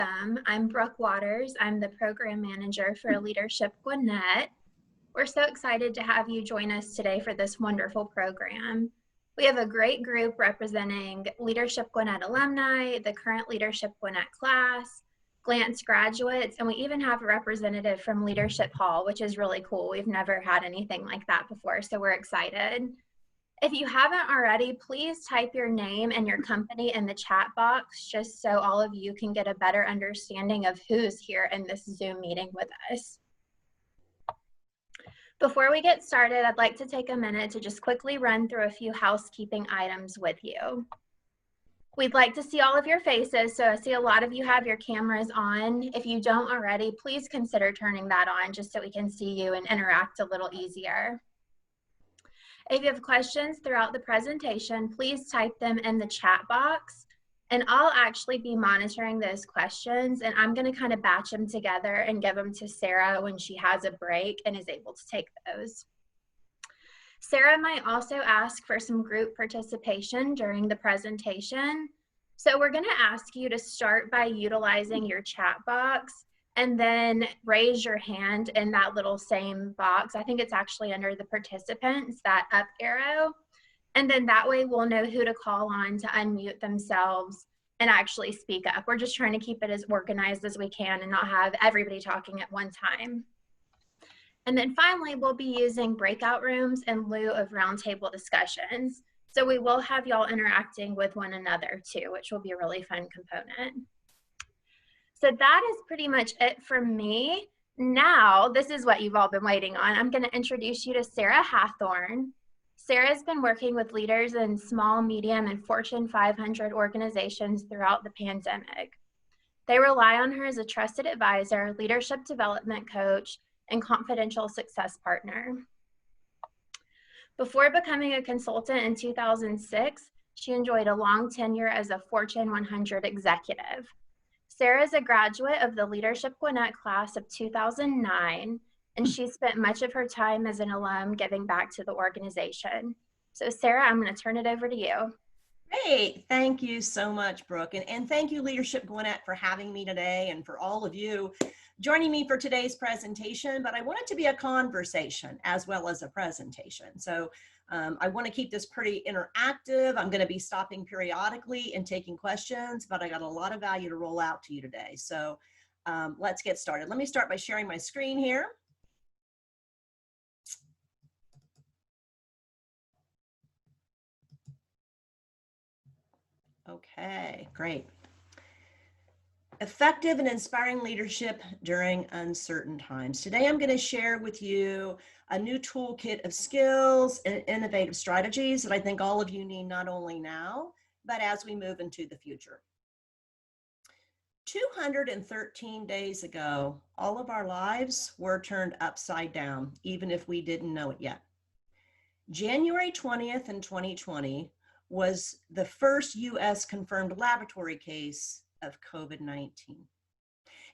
I'm Brooke Waters. I'm the program manager for Leadership Gwinnett. We're so excited to have you join us today for this wonderful program. We have a great group representing Leadership Gwinnett alumni, the current Leadership Gwinnett class, Glance graduates, and we even have a representative from Leadership Hall, which is really cool. We've never had anything like that before, so we're excited. If you haven't already, please type your name and your company in the chat box, just so all of you can get a better understanding of who's here in this Zoom meeting with us. Before we get started, I'd like to take a minute to just quickly run through a few housekeeping items with you. We'd like to see all of your faces, so I see a lot of you have your cameras on. If you don't already, please consider turning that on just so we can see you and interact a little easier. If you have questions throughout the presentation, please type them in the chat box, and I'll actually be monitoring those questions, and I'm going to kind of batch them together and give them to Sarah when she has a break and is able to take those. Sarah might also ask for some group participation during the presentation. So we're going to ask you to start by utilizing your chat box and then raise your hand in that little same box. I think it's actually under the participants, that up arrow. And then that way we'll know who to call on to unmute themselves and actually speak up. We're just trying to keep it as organized as we can and not have everybody talking at one time. And then finally, we'll be using breakout rooms in lieu of roundtable discussions. So we will have y'all interacting with one another too, which will be a really fun component. So that is pretty much it for me. Now, this is what you've all been waiting on. I'm going to introduce you to Sarah Hathorn. Sarah's been working with leaders in small, medium, and Fortune 500 organizations throughout the pandemic. They rely on her as a trusted advisor, leadership development coach, and confidential success partner. Before becoming a consultant in 2006, she enjoyed a long tenure as a Fortune 100 executive. Sarah is a graduate of the Leadership Gwinnett class of 2009, and she spent much of her time as an alum giving back to the organization. So Sarah, I'm going to turn it over to you. Great. Thank you so much, Brooke. And thank you, Leadership Gwinnett, for having me today and for all of you joining me for today's presentation. But I want it to be a conversation as well as a presentation. So I want to keep this pretty interactive. I'm going to be stopping periodically and taking questions, but I got a lot of value to roll out to you today. So let's get started. Let me start by sharing my screen here. Okay, great. Effective and inspiring leadership during uncertain times. Today, I'm going to share with you a new toolkit of skills and innovative strategies that I think all of you need not only now, but as we move into the future. 213 days ago, all of our lives were turned upside down, even if we didn't know it yet. January 20th in 2020 was the first US confirmed laboratory case of COVID-19.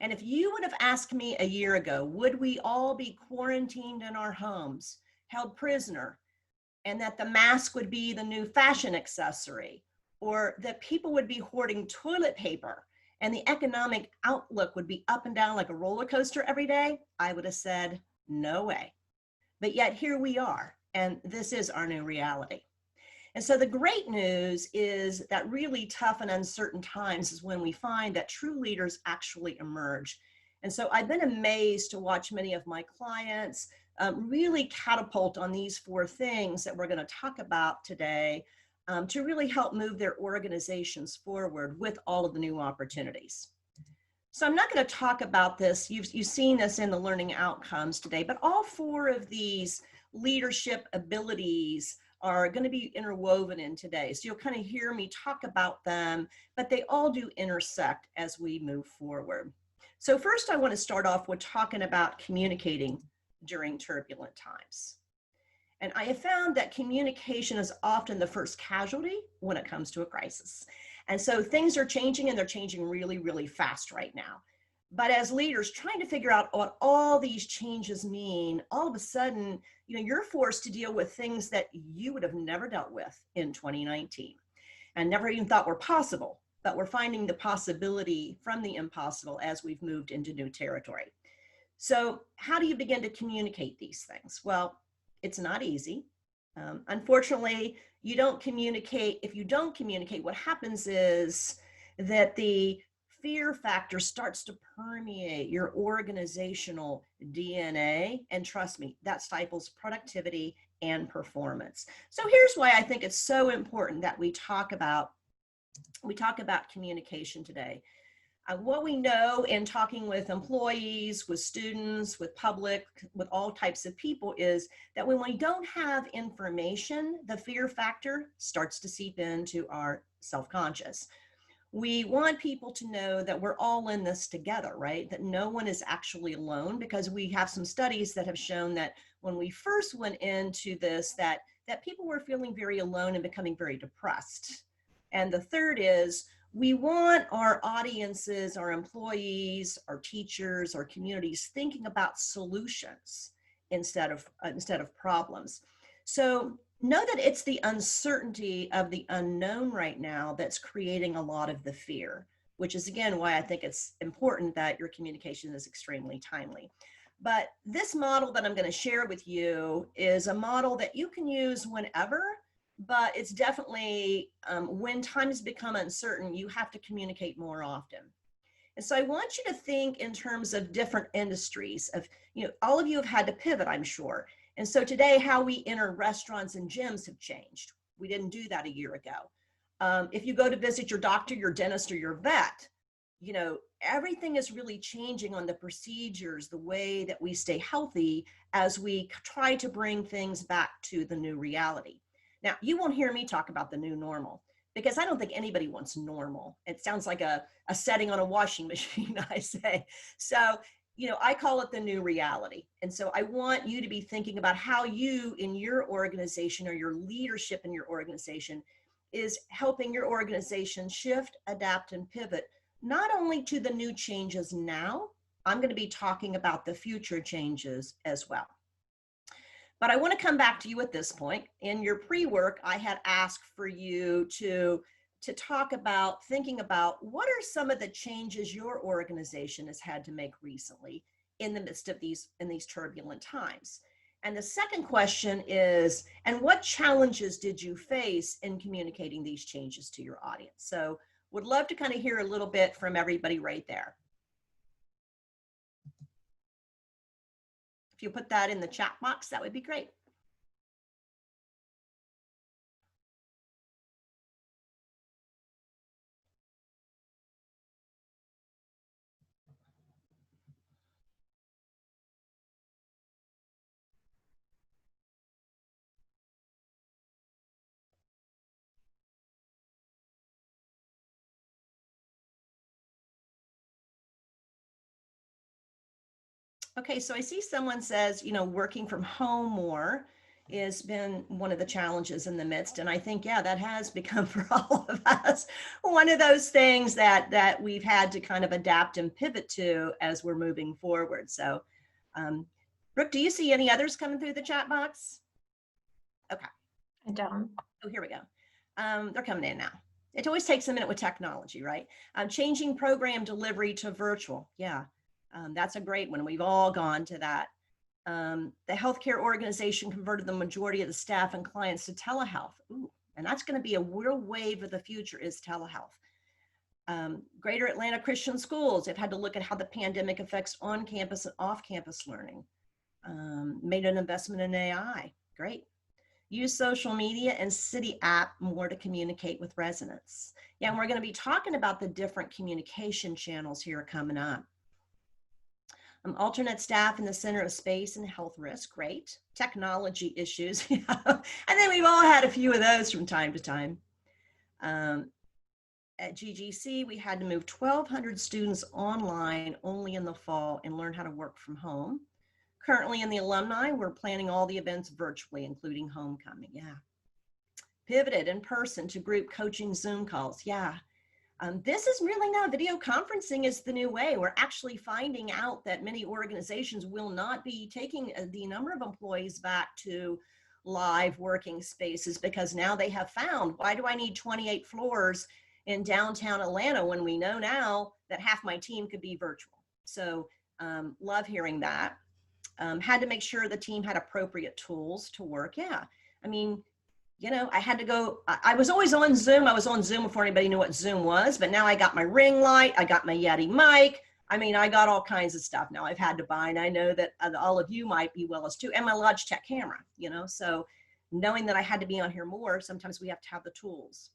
And if you would have asked me a year ago, would we all be quarantined in our homes, held prisoner, and that the mask would be the new fashion accessory, or that people would be hoarding toilet paper and the economic outlook would be up and down like a roller coaster every day, I would have said, no way. But yet here we are, and this is our new reality. And so the great news is that really tough and uncertain times is when we find that true leaders actually emerge. And so I've been amazed to watch many of my clients really catapult on these 4 things that we're going to talk about today to really help move their organizations forward with all of the new opportunities. So I'm not going to talk about this. You've seen this in the learning outcomes today, but all 4 of these leadership abilities are going to be interwoven in today. So you'll kind of hear me talk about them, but they all do intersect as we move forward. So first I want to start off with talking about communicating during turbulent times. And I have found that communication is often the first casualty when it comes to a crisis. And so things are changing, and they're changing really, really fast right now. But as leaders trying to figure out what all these changes mean, all of a sudden, you're forced to deal with things that you would have never dealt with in 2019 and never even thought were possible but we're finding the possibility from the impossible as we've moved into new territory. So how do you begin to communicate these things? Well, it's not easy. Unfortunately, you don't communicate. If you don't communicate, what happens is that the fear factor starts to permeate your organizational DNA. And trust me, that stifles productivity and performance. So here's why I think it's so important that we talk about communication today. What we know in talking with employees, with students, with public, with all types of people is that when we don't have information, the fear factor starts to seep into our self-conscious. We want people to know that we're all in this together, right? That no one is actually alone, because we have some studies that have shown that when we first went into this, that people were feeling very alone and becoming very depressed. And the third is, we want our audiences, our employees, our teachers, our communities thinking about solutions instead of problems. So know that it's the uncertainty of the unknown right now that's creating a lot of the fear, which is again why I think it's important that your communication is extremely timely. But this model that I'm going to share with you is a model that you can use whenever, but it's definitely when times become uncertain, you have to communicate more often. And so I want you to think in terms of different industries of, all of you have had to pivot, I'm sure. And so today, how we enter restaurants and gyms have changed. We didn't do that a year ago. If you go to visit your doctor, your dentist, or your vet, everything is really changing on the procedures, the way that we stay healthy as we try to bring things back to the new reality. Now, you won't hear me talk about the new normal because I don't think anybody wants normal. It sounds like a setting on a washing machine, I say. So, I call it the new reality. And so I want you to be thinking about how you in your organization or your leadership in your organization is helping your organization shift, adapt, and pivot, not only to the new changes now, I'm going to be talking about the future changes as well. But I want to come back to you at this point. In your pre-work, I had asked for you to talk about, thinking about what are some of the changes your organization has had to make recently in the midst of these turbulent times. And the second question is, and what challenges did you face in communicating these changes to your audience? So would love to kind of hear a little bit from everybody right there. If you put that in the chat box, that would be great. Okay, so I see someone says, working from home more has been one of the challenges in the midst. And I think, yeah, that has become for all of us one of those things that we've had to kind of adapt and pivot to as we're moving forward. So, Brooke, do you see any others coming through the chat box? Okay. I don't. Oh, here we go. They're coming in now. It always takes a minute with technology, right? Changing program delivery to virtual. Yeah. That's a great one. We've all gone to that. The healthcare organization converted the majority of the staff and clients to telehealth. Ooh, and that's going to be a real wave of the future is telehealth. Greater Atlanta Christian Schools have had to look at how the pandemic affects on-campus and off-campus learning. Made an investment in AI. Great. Use social media and city app more to communicate with residents. Yeah, and we're going to be talking about the different communication channels here coming up. Alternate staff in the center of space and health risk, great. Technology issues, and then we've all had a few of those from time to time. At GGC, we had to move 1,200 students online only in the fall and learn how to work from home. Currently in the alumni, we're planning all the events virtually, including homecoming, yeah. Pivoted in person to group coaching Zoom calls, yeah. This is really now, video conferencing is the new way. We're actually finding out that many organizations will not be taking the number of employees back to live working spaces because now they have found, why do I need 28 floors in downtown Atlanta when we know now that half my team could be virtual. So love hearing that. Had to make sure the team had appropriate tools to work. Yeah. I mean, you know, I had to go, I was always on Zoom. I was on Zoom before anybody knew what Zoom was, but now I got my ring light, I got my Yeti mic. I mean, I got all kinds of stuff now I've had to buy, and I know that all of you might be well as too, and my Logitech camera, you know, so knowing that I had to be on here more, sometimes we have to have the tools.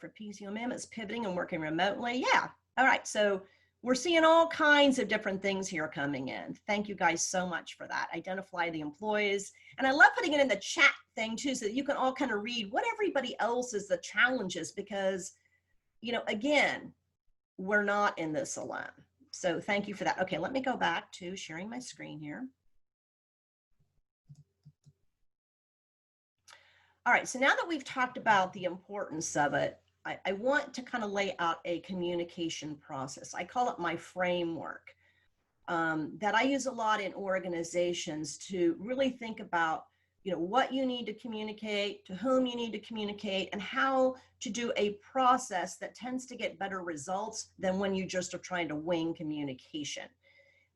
For PCO amendments, pivoting and working remotely. Yeah. All right. So we're seeing all kinds of different things here coming in. Thank you guys so much for that. Identify the employees. And I love putting it in the chat thing too, so that you can all kind of read what everybody else is the challenges, because, you know, again, we're not in this alone. So thank you for that. Okay, let me go back to sharing my screen here. All right, so now that we've talked about the importance of it, I want to kind of lay out a communication process. I call it my framework that I use a lot in organizations to really think about, you know, what you need to communicate, to whom you need to communicate, and how to do a process that tends to get better results than when you just are trying to wing communication.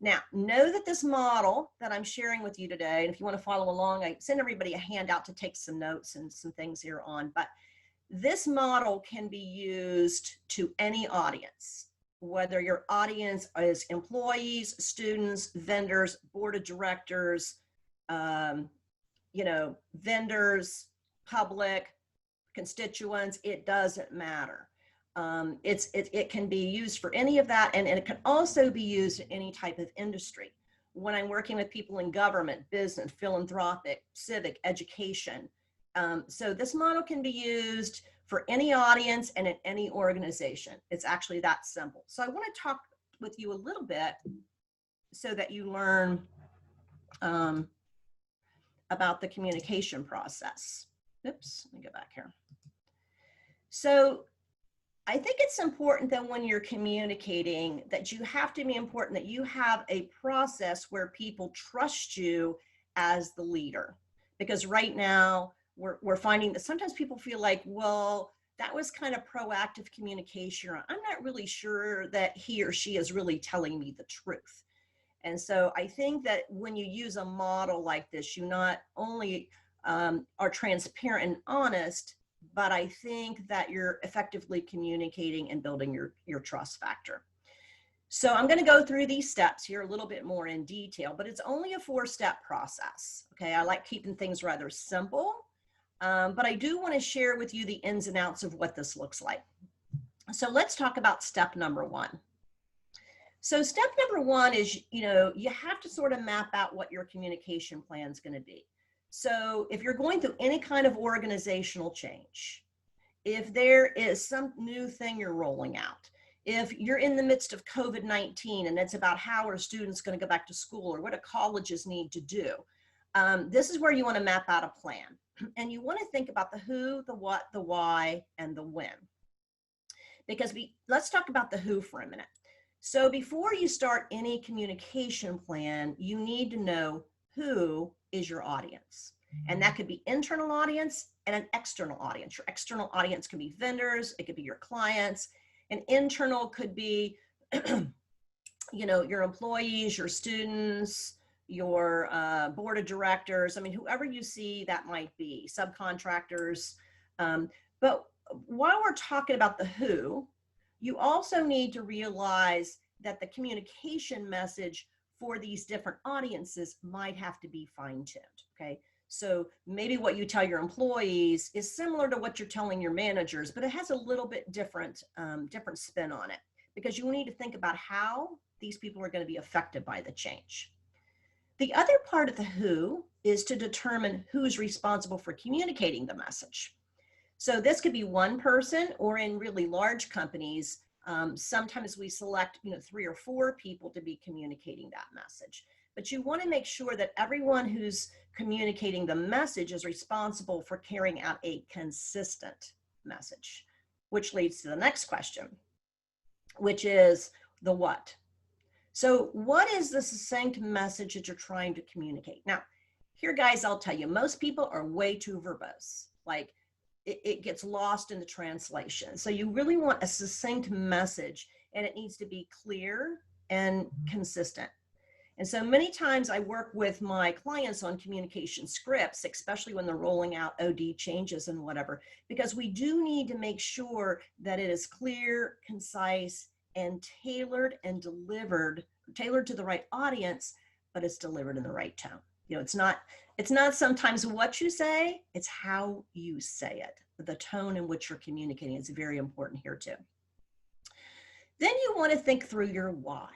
Now, know that this model that I'm sharing with you today, and if you want to follow along, I send everybody a handout to take some notes and some things here on, but this model can be used to any audience, whether your audience is employees, students, vendors, board of directors, you know, vendors, public, constituents, it doesn't matter. It can be used for any of that, and it can also be used in any type of industry. When I'm working with people in government, business, philanthropic, civic, education. So this model can be used for any audience and in any organization. It's actually that simple. So I want to talk with you a little bit so that you learn about the communication process. Oops, let me go back here. So I think it's important that when you're communicating, that you have to be important that you have a process where people trust you as the leader. Because right now we're finding that sometimes people feel like, well, that was kind of proactive communication. I'm not really sure that he or she is really telling me the truth. And so I think that when you use a model like this, you not only are transparent and honest, but I think that you're effectively communicating and building your trust factor. So I'm going to go through these steps here a little bit more in detail, but it's only a 4-step process. Okay, I like keeping things rather simple, but I do want to share with you the ins and outs of what this looks like. So let's talk about step number 1. So step number 1 is, you know, you have to sort of map out what your communication plan is going to be. So if you're going through any kind of organizational change, if there is some new thing you're rolling out, if you're in the midst of COVID-19 and it's about how are students going to go back to school or what do colleges need to do, this is where you want to map out a plan. And you want to think about the who, the what, the why, and the when. Because let's talk about the who for a minute. So before you start any communication plan, you need to know who is your audience. And that could be internal audience and an external audience. Your external audience can be vendors, it could be your clients. An internal could be, you know, your employees, your students, your board of directors. I mean, whoever you see that might be, subcontractors. But while we're talking about the who, you also need to realize that the communication message for these different audiences might have to be fine-tuned, okay? So maybe what you tell your employees is similar to what you're telling your managers, but it has a little bit different, different spin on it, because you need to think about how these people are going to be affected by the change. The other part of the who is to determine who's responsible for communicating the message. So this could be one person, or in really large companies, sometimes we select, you know, 3 or 4 people to be communicating that message. But you want to make sure that everyone who's communicating the message is responsible for carrying out a consistent message, which leads to the next question, which is the what. So what is the succinct message that you're trying to communicate? Now, here, guys, I'll tell you, most people are way too verbose. Like, it gets lost in the translation. So you really want a succinct message, and it needs to be clear and consistent. And so many times I work with my clients on communication scripts, especially when they're rolling out OD changes and whatever, because we do need to make sure that it is clear, concise, and tailored to the right audience, but it's delivered in the right tone. You know, it's not sometimes what you say, it's how you say it. The tone in which you're communicating is very important here too. Then you want to think through your why.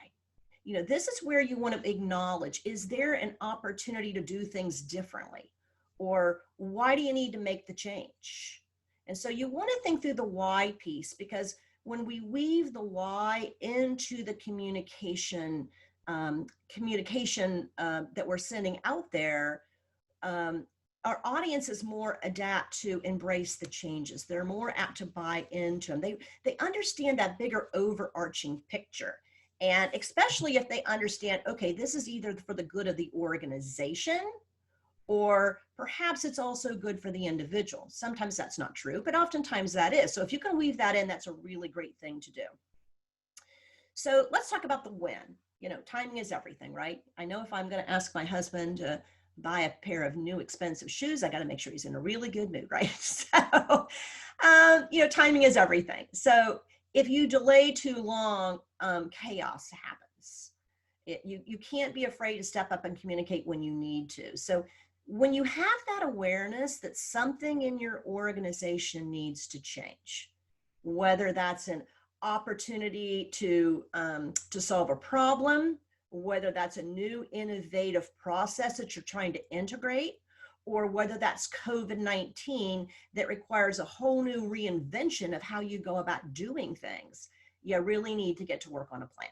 You know, this is where you want to acknowledge, is there an opportunity to do things differently? Or why do you need to make the change? And so you want to think through the why piece, because when we weave the why into the communication that we're sending out there, our audience is more adapt to embrace the changes. They're more apt to buy into them. They understand that bigger overarching picture. And especially if they understand, okay, this is either for the good of the organization, or perhaps it's also good for the individual. Sometimes that's not true, but oftentimes that is. So if you can weave that in, that's a really great thing to do. So let's talk about the win. You know, timing is everything, right? I know if I'm going to ask my husband to buy a pair of new expensive shoes, I got to make sure he's in a really good mood, right? So, you know, timing is everything. So if you delay too long, chaos happens. You can't be afraid to step up and communicate when you need to. So when you have that awareness that something in your organization needs to change, whether that's an opportunity to solve a problem, whether that's a new innovative process that you're trying to integrate, or whether that's COVID-19 that requires a whole new reinvention of how you go about doing things, you really need to get to work on a plan.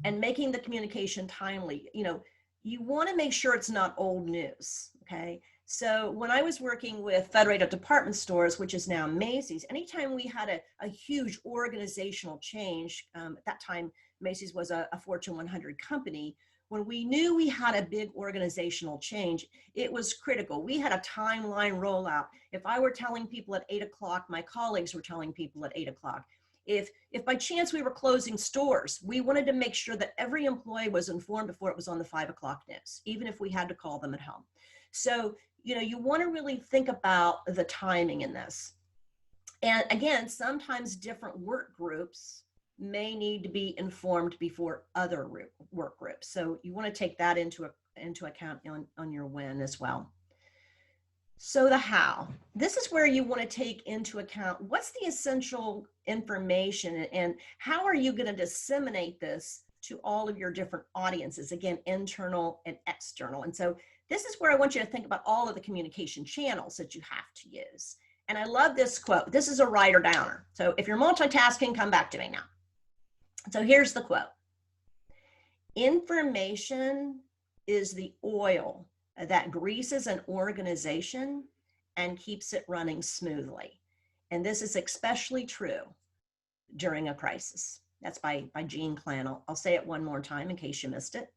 And making the communication timely, you know, you want to make sure it's not old news, okay? So when I was working with Federated Department Stores, which is now Macy's, anytime we had a huge organizational change, at that time, Macy's was a Fortune 100 company. When we knew we had a big organizational change, it was critical. We had a timeline rollout. If I were telling people at 8 o'clock, my colleagues were telling people at 8 o'clock. If by chance we were closing stores, we wanted to make sure that every employee was informed before it was on the 5 o'clock news, even if we had to call them at home. So, you know, you want to really think about the timing in this. And again, sometimes different work groups may need to be informed before other work groups. So you want to take that into account on your win as well. So the how. This is where you want to take into account what's the essential information and how are you going to disseminate this to all of your different audiences, again, internal and external. And so this is where I want you to think about all of the communication channels that you have to use. And I love this quote. This is a writer downer. So if you're multitasking, come back to me now. So here's the quote. Information is the oil that greases an organization and keeps it running smoothly. And this is especially true during a crisis. That's by Gene Klan. I'll say it one more time in case you missed it.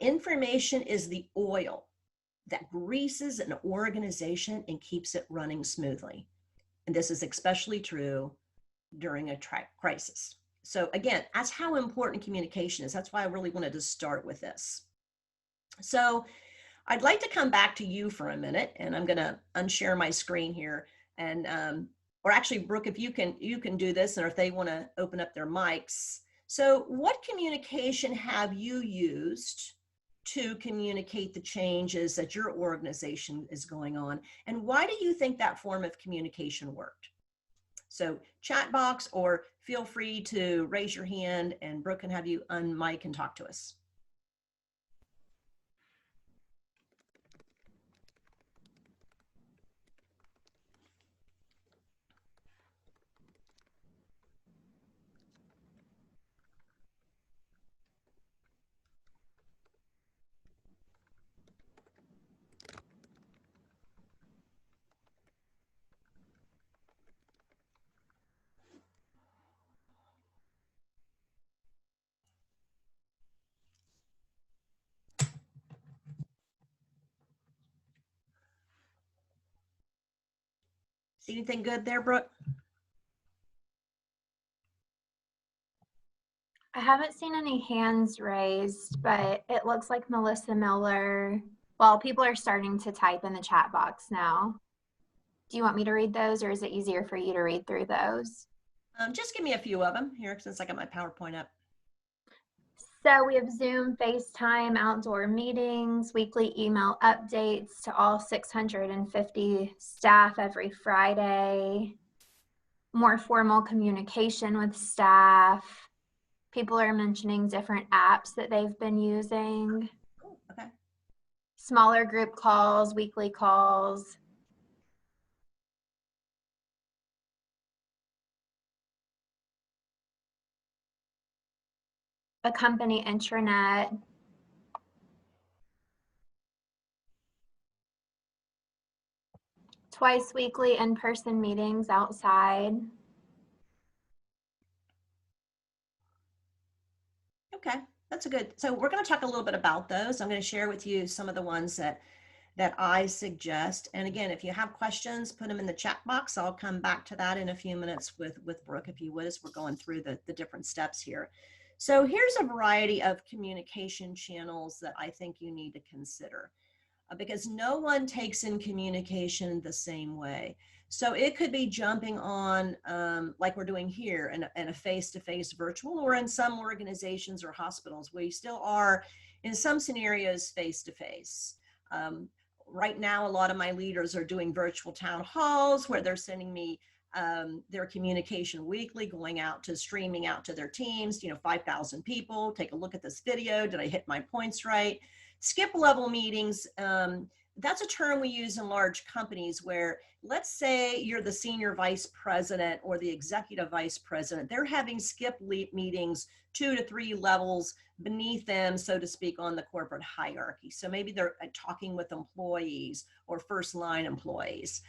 Information is the oil that greases an organization and keeps it running smoothly. And this is especially true during a crisis. So again, that's how important communication is. That's why I really wanted to start with this. So I'd like to come back to you for a minute, and I'm going to unshare my screen here. And or actually, Brooke, if you can do this, or if they want to open up their mics. So what communication have you used to communicate the changes that your organization is going on? And why do you think that form of communication worked? So chat box, or feel free to raise your hand and Brooke can have you unmic and talk to us. See anything good there, Brooke? I haven't seen any hands raised, but it looks like Melissa Miller. Well, people are starting to type in the chat box now. Do you want me to read those, or is it easier for you to read through those? Just give me a few of them here since I got my PowerPoint up. So we have Zoom, FaceTime, outdoor meetings, weekly email updates to all 650 staff every Friday, more formal communication with staff. People are mentioning different apps that they've been using. Oh, okay. Smaller group calls, weekly calls. A company intranet. Twice weekly in-person meetings outside. Okay, that's a good. So we're going to talk a little bit about those. I'm going to share with you some of the ones that I suggest. And again, if you have questions, put them in the chat box. I'll come back to that in a few minutes with Brooke, if you would, as we're going through the different steps here. So here's a variety of communication channels that I think you need to consider, because no one takes in communication the same way. So it could be jumping on, like we're doing here, in a face-to-face virtual, or in some organizations or hospitals, we still are, in some scenarios, face-to-face. Right now, a lot of my leaders are doing virtual town halls where they're sending me their communication weekly, going out to streaming out to their teams, 5,000 people, take a look at this video. Did I hit my points right? Skip level meetings. That's a term we use in large companies where, let's say you're the senior vice president or the executive vice president. They're having skip meetings 2 to 3 levels beneath them, so to speak, on the corporate hierarchy. So maybe they're talking with employees or first line employees.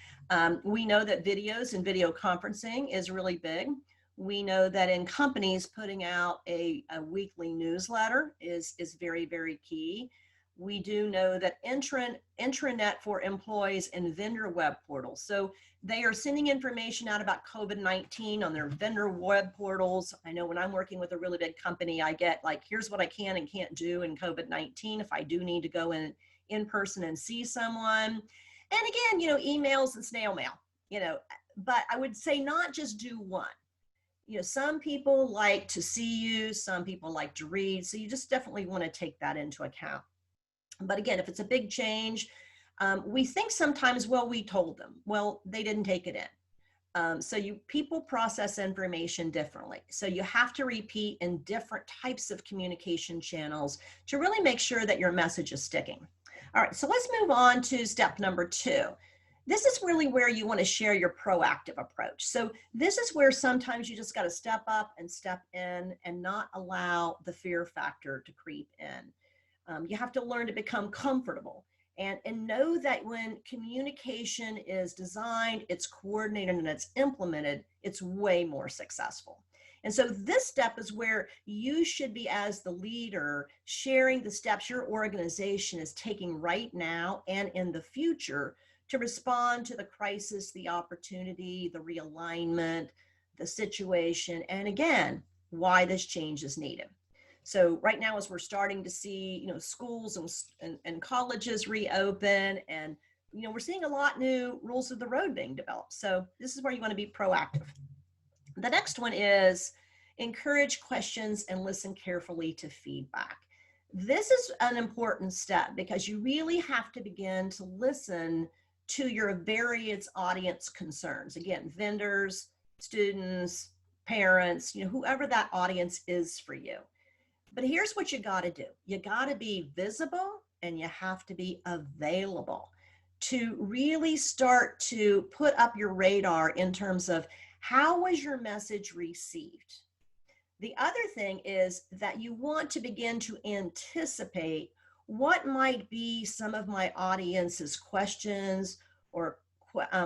We know that videos and video conferencing is really big. We know that in companies, putting out a weekly newsletter is very, very key. We do know that intranet for employees and vendor web portals. So they are sending information out about COVID-19 on their vendor web portals. I know when I'm working with a really big company, I get like, here's what I can and can't do in COVID-19 if I do need to go in person and see someone. And again, emails and snail mail, but I would say not just do one. Some people like to see you, some people like to read. So you just definitely want to take that into account. But again, if it's a big change, we think sometimes, well, we told them. Well, they didn't take it in. So people process information differently. So you have to repeat in different types of communication channels to really make sure that your message is sticking. All right, so let's move on to step number 2. This is really where you want to share your proactive approach. So this is where sometimes you just got to step up and step in and not allow the fear factor to creep in. You have to learn to become comfortable and know that when communication is designed, it's coordinated, and it's implemented, it's way more successful. And so this step is where you should be, as the leader, sharing the steps your organization is taking right now and in the future to respond to the crisis, the opportunity, the realignment, the situation, and again, why this change is needed. So right now, as we're starting to see, schools and colleges reopen, and, we're seeing a lot new rules of the road being developed. So this is where you want to be proactive. The next one is encourage questions and listen carefully to feedback. This is an important step because you really have to begin to listen to your various audience concerns. Again, vendors, students, parents, whoever that audience is for you. But here's what you got to do. You got to be visible and you have to be available to really start to put up your radar in terms of how was your message received. The other thing is that you want to begin to anticipate what might be some of my audience's questions or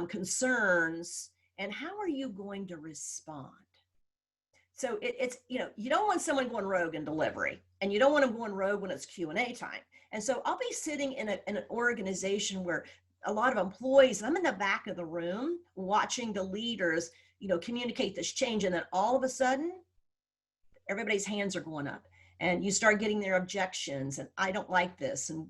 concerns, and how are you going to respond? So it's, you don't want someone going rogue in delivery, and you don't want them going rogue when it's Q&A time. And so I'll be sitting in an organization where a lot of employees, I'm in the back of the room watching the leaders, communicate this change. And then all of a sudden, everybody's hands are going up and you start getting their objections. And I don't like this. And,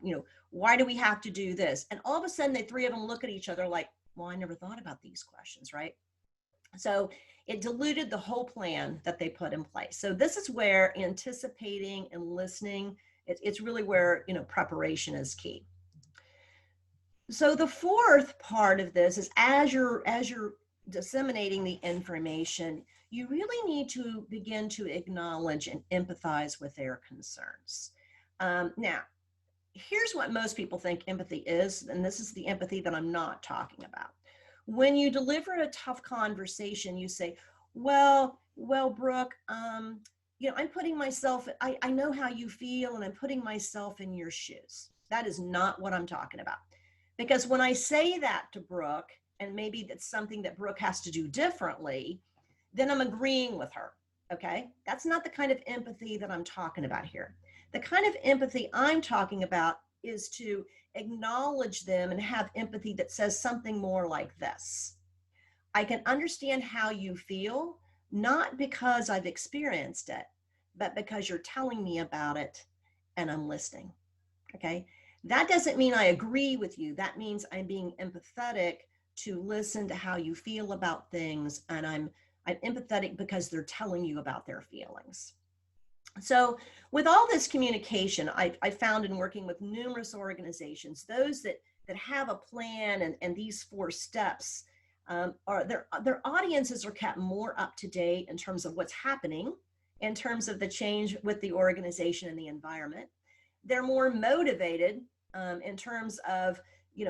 why do we have to do this? And all of a sudden, the three of them look at each other like, well, I never thought about these questions, right? So it diluted the whole plan that they put in place. So this is where anticipating and listening, it's really where, preparation is key. So the fourth part of this is as you're disseminating the information, you really need to begin to acknowledge and empathize with their concerns. Now, here's what most people think empathy is, and this is the empathy that I'm not talking about. When you deliver a tough conversation, you say, well, Brooke, I'm putting myself, I know how you feel, and I'm putting myself in your shoes. That is not what I'm talking about. Because when I say that to Brooke, and maybe that's something that Brooke has to do differently, then I'm agreeing with her, okay? That's not the kind of empathy that I'm talking about here. The kind of empathy I'm talking about is to acknowledge them and have empathy that says something more like this. I can understand how you feel, not because I've experienced it, but because you're telling me about it and I'm listening, okay? That doesn't mean I agree with you. That means I'm being empathetic to listen to how you feel about things, and I'm empathetic because they're telling you about their feelings. So with all this communication, I found in working with numerous organizations, those that have a plan and these 4 steps, are their audiences are kept more up to date in terms of what's happening, in terms of the change with the organization and the environment. They're more motivated in terms of,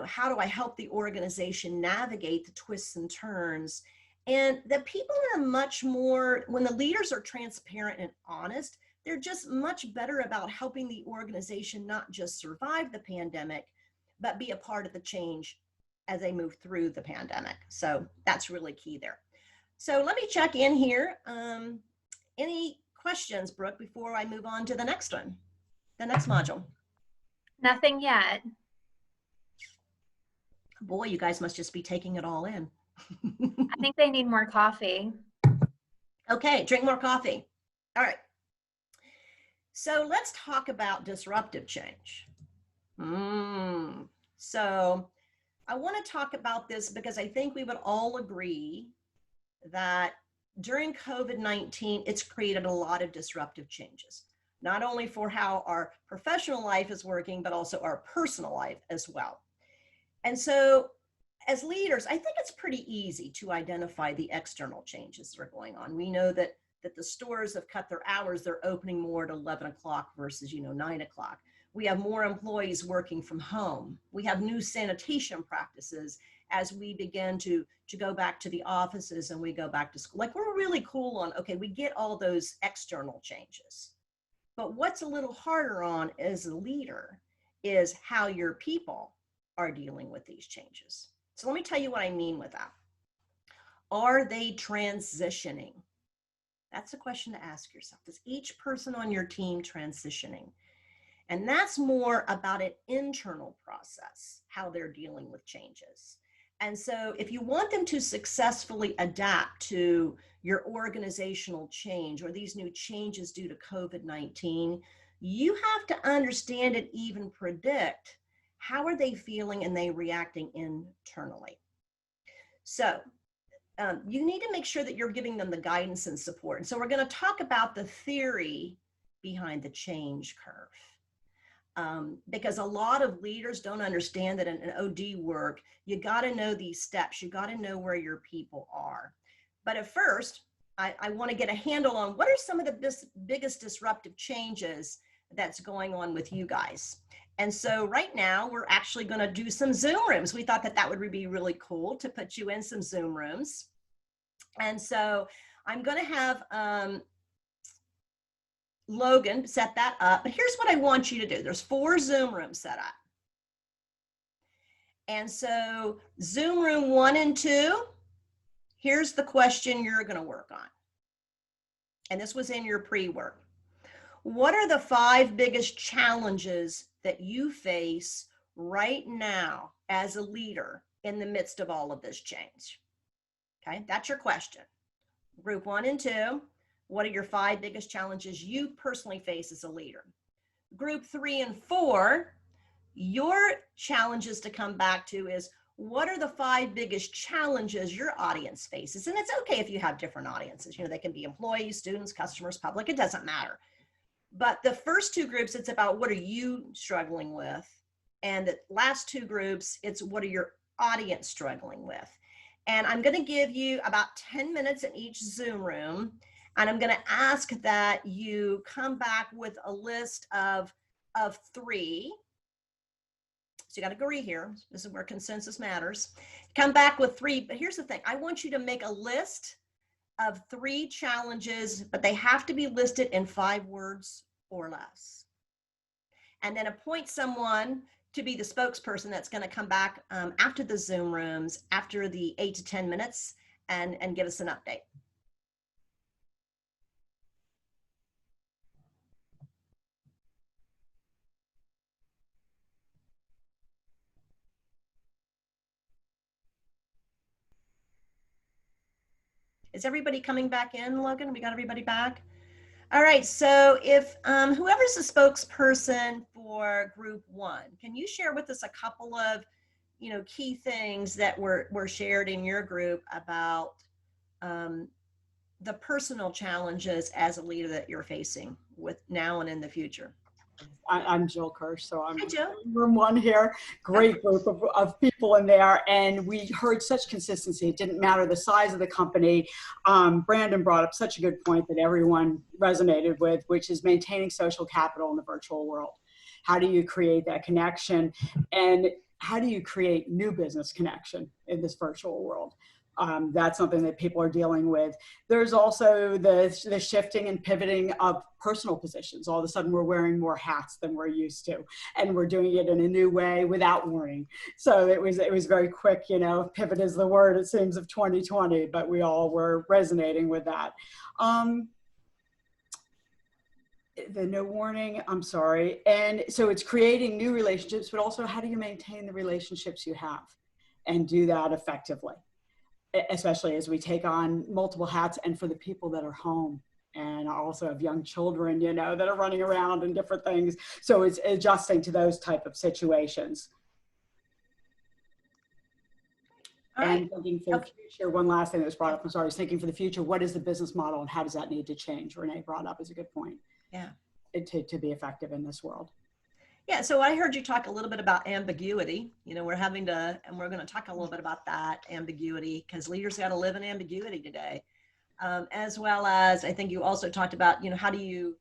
how do I help the organization navigate the twists and turns? And the people are much more, when the leaders are transparent and honest, they're just much better about helping the organization not just survive the pandemic, but be a part of the change as they move through the pandemic. So that's really key there. So let me check in here. Any questions, Brooke, before I move on to the next one, the next module? Nothing yet. Boy, you guys must just be taking it all in. I think they need more coffee. Okay, drink more coffee. All right. So let's talk about disruptive change. So I want to talk about this because I think we would all agree that during COVID-19, it's created a lot of disruptive changes, not only for how our professional life is working, but also our personal life as well. And so as leaders, I think it's pretty easy to identify the external changes that are going on. We know that the stores have cut their hours. They're opening more at 11 o'clock versus, 9 o'clock. We have more employees working from home. We have new sanitation practices as we begin to go back to the offices and we go back to school. Like, we're really cool on, okay, we get all those external changes. But what's a little harder on as a leader is how your people are dealing with these changes. So let me tell you what I mean with that. Are they transitioning? That's a question to ask yourself. Is each person on your team transitioning? And that's more about an internal process, how they're dealing with changes. And so if you want them to successfully adapt to your organizational change or these new changes due to COVID-19, you have to understand and even predict how are they feeling and they reacting internally. So you need to make sure that you're giving them the guidance and support. And so we're going to talk about the theory behind the change curve. Because a lot of leaders don't understand that in an OD work, you got to know these steps. You got to know where your people are. But at first, I want to get a handle on what are some of the biggest disruptive changes that's going on with you guys. And so right now, we're actually going to do some Zoom rooms. We thought that that would be really cool to put you in some Zoom rooms. And so I'm going to have Logan set that up. But here's what I want you to do. There's 4 Zoom rooms set up. And so Zoom room 1 and 2, here's the question you're going to work on. And this was in your pre-work. What are the 5 biggest challenges that you face right now as a leader in the midst of all of this change? Okay, that's your question. Group 1 and 2, what are your 5 biggest challenges you personally face as a leader? Group 3 and 4, your challenges to come back to is, what are the 5 biggest challenges your audience faces? And it's okay if you have different audiences. You know, they can be employees, students, customers, public, it doesn't matter. But the first 2 groups, it's about what are you struggling with? And the last 2 groups, it's what are your audience struggling with? And I'm going to give you about 10 minutes in each Zoom room. And I'm going to ask that you come back with a list of 3. So you got to agree here. This is where consensus matters. Come back with 3. But here's the thing. I want you to make a list of 3 challenges, but they have to be listed in 5 words or less. And then appoint someone to be the spokesperson that's going to come back after the Zoom rooms, after the 8 to 10 minutes, and give us an update. Is everybody coming back in, Logan? We got everybody back? All right, so if whoever's the spokesperson for group 1, can you share with us a couple of, you know, key things that were shared in your group about the personal challenges as a leader that you're facing with now and in the future? I'm Jill Kirsch, so I'm Hi, Jill. room 1 here. Great group of people in there, and we heard such consistency. It didn't matter the size of the company. Brandon brought up such a good point that everyone resonated with, which is maintaining social capital in the virtual world. How do you create that connection, and how do you create new business connection in this virtual world? That's something that people are dealing with. There's also the shifting and pivoting of personal positions. All of a sudden we're wearing more hats than we're used to, and we're doing it in a new way without warning. So it was very quick, you know, pivot is the word, it seems, of 2020, but we all were resonating with that. The no warning, I'm sorry. And so it's creating new relationships, but also how do you maintain the relationships you have and do that effectively? Especially as we take on multiple hats, and for the people that are home and also have young children, you know, that are running around and different things. So it's adjusting to those type of situations. All right. And thinking for the future, one last thing that was brought up, I'm sorry, I was thinking for the future, what is the business model and how does that need to change? Renee brought up is a good point. Yeah. To be effective in this world. Yeah, so I heard you talk a little bit about ambiguity. You know, we're having to, and we're going to talk a little bit about that ambiguity, because leaders got to live in ambiguity today. As well as, I think you also talked about, you know, how do you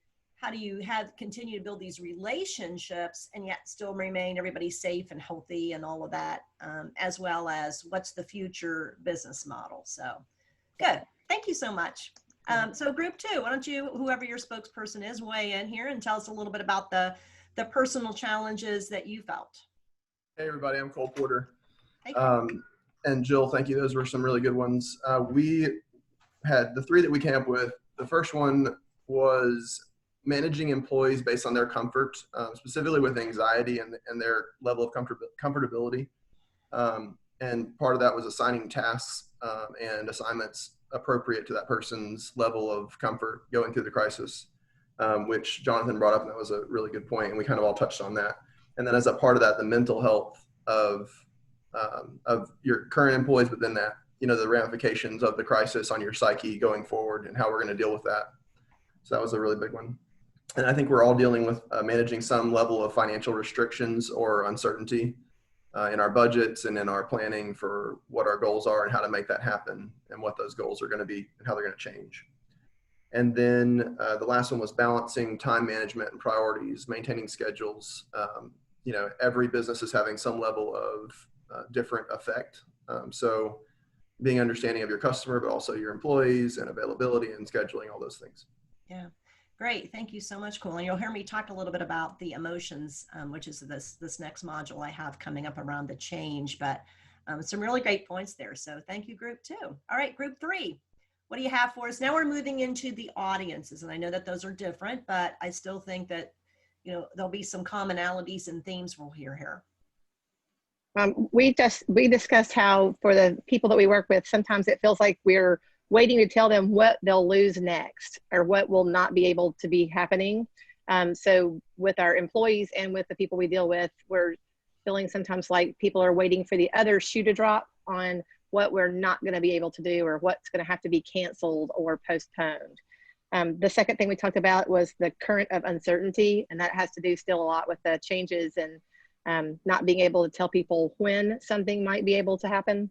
continue to build these relationships and yet still remain everybody safe and healthy and all of that, as well as what's the future business model. So good. Thank you so much. So group 2, why don't you, whoever your spokesperson is, weigh in here and tell us a little bit about the personal challenges that you felt. Hey everybody, I'm Cole Porter. Hey. And Jill, thank you. Those were some really good ones. We had the 3 that we came up with. The first one was managing employees based on their comfort, specifically with anxiety and their level of comfortability. And part of that was assigning tasks and assignments appropriate to that person's level of comfort going through the crisis. Which Jonathan brought up, and that was a really good point, and we kind of all touched on that. And then as a part of that, the mental health of your current employees, but then that, you know, the ramifications of the crisis on your psyche going forward and how we're going to deal with that. So that was a really big one. And I think we're all dealing with managing some level of financial restrictions or uncertainty in our budgets and in our planning for what our goals are and how to make that happen and what those goals are going to be and how they're going to change. And then the last one was balancing time management and priorities, maintaining schedules. You know, every business is having some level of different effect. So being understanding of your customer, but also your employees and availability and scheduling, all those things. Yeah, great. Thank you so much, Cole. And you'll hear me talk a little bit about the emotions, which is this next module I have coming up around the change, but some really great points there. So thank you, group 2. All right, group 3. What do you have for us? Now we're moving into the audiences, and I know that those are different, but I still think that, you know, there'll be some commonalities and themes we'll hear here. We discussed how for the people that we work with, sometimes it feels like we're waiting to tell them what they'll lose next or what will not be able to be happening. So with our employees and with the people we deal with, we're feeling sometimes like people are waiting for the other shoe to drop on what we're not going to be able to do or what's going to have to be canceled or postponed. The second thing we talked about was the current of uncertainty, and that has to do still a lot with the changes and not being able to tell people when something might be able to happen.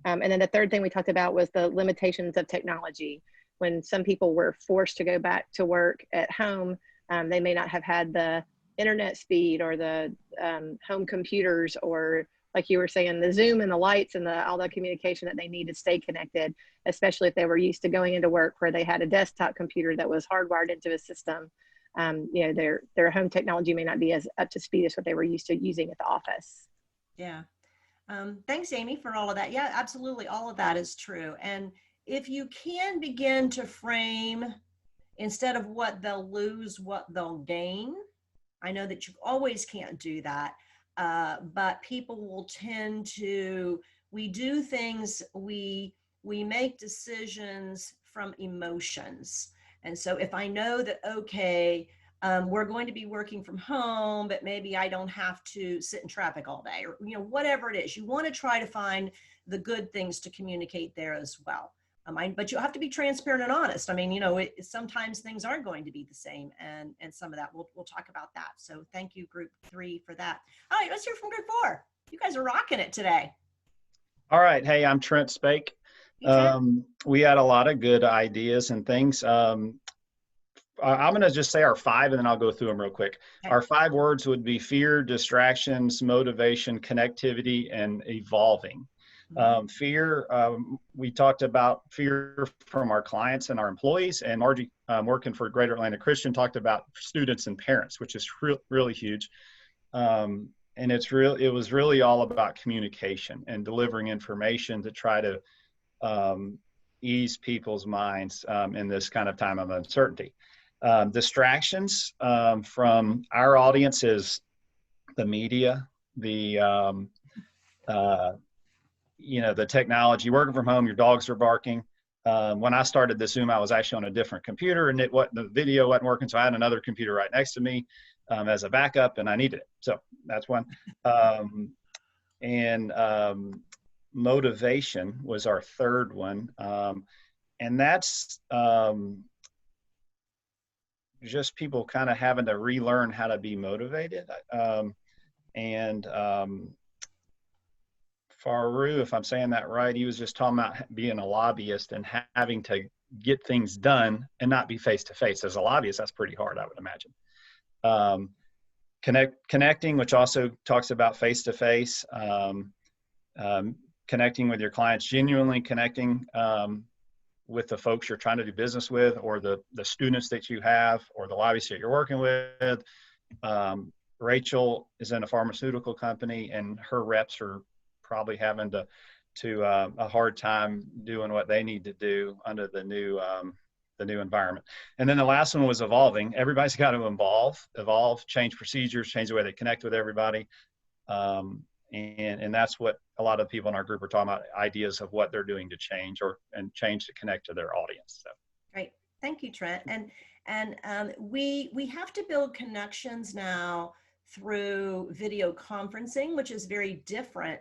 And then the third thing we talked about was the limitations of technology. When some people were forced to go back to work at home, they may not have had the internet speed or the home computers, or like you were saying, the Zoom and the lights and all the communication that they need to stay connected, especially if they were used to going into work where they had a desktop computer that was hardwired into a system. You know, their home technology may not be as up to speed as what they were used to using at the office. Yeah. Thanks, Amy, for all of that. Yeah, absolutely. All of that is true. And if you can begin to frame, instead of what they'll lose, what they'll gain, I know that you always can't do that, but people will tend to, we do things, we make decisions from emotions. And so if I know that, okay, we're going to be working from home, but maybe I don't have to sit in traffic all day, or, you know, whatever it is, you want to try to find the good things to communicate there as well. But you have to be transparent and honest. I mean, you know, sometimes things aren't going to be the same, and some of that we'll talk about that. So thank you, group 3, for that. All right, let's hear from group 4. You guys are rocking it today. All right. Hey, I'm Trent Spake. Hey, Trent. We had a lot of good ideas and things. I'm going to just say our 5, and then I'll go through them real quick. Okay. Our 5 words would be fear, distractions, motivation, connectivity, and evolving. Fear, we talked about fear from our clients and our employees, and Margie, working for Greater Atlanta Christian, talked about students and parents, which is really huge. And it was really all about communication and delivering information to try to ease people's minds in this kind of time of uncertainty. Distractions from our audience is the media, you know, the technology, working from home, your dogs are barking. When I started this Zoom, I was actually on a different computer, and the video wasn't working. So I had another computer right next to me as a backup, and I needed it. So that's one. Motivation was our third one. And that's just people kind of having to relearn how to be motivated. Faru, if I'm saying that right, he was just talking about being a lobbyist and having to get things done and not be face-to-face. As a lobbyist, that's pretty hard, I would imagine. Connecting, which also talks about face-to-face, connecting with your clients, genuinely connecting with the folks you're trying to do business with, or the students that you have, or the lobbyists that you're working with. Rachel is in a pharmaceutical company, and her reps are probably having a hard time doing what they need to do under the new environment. And then the last one was evolving. Everybody's got to evolve, change procedures, change the way they connect with everybody. And that's what a lot of people in our group are talking about, ideas of what they're doing to change and change to connect to their audience. So. Great. Thank you, Trent. And we have to build connections now through video conferencing, which is very different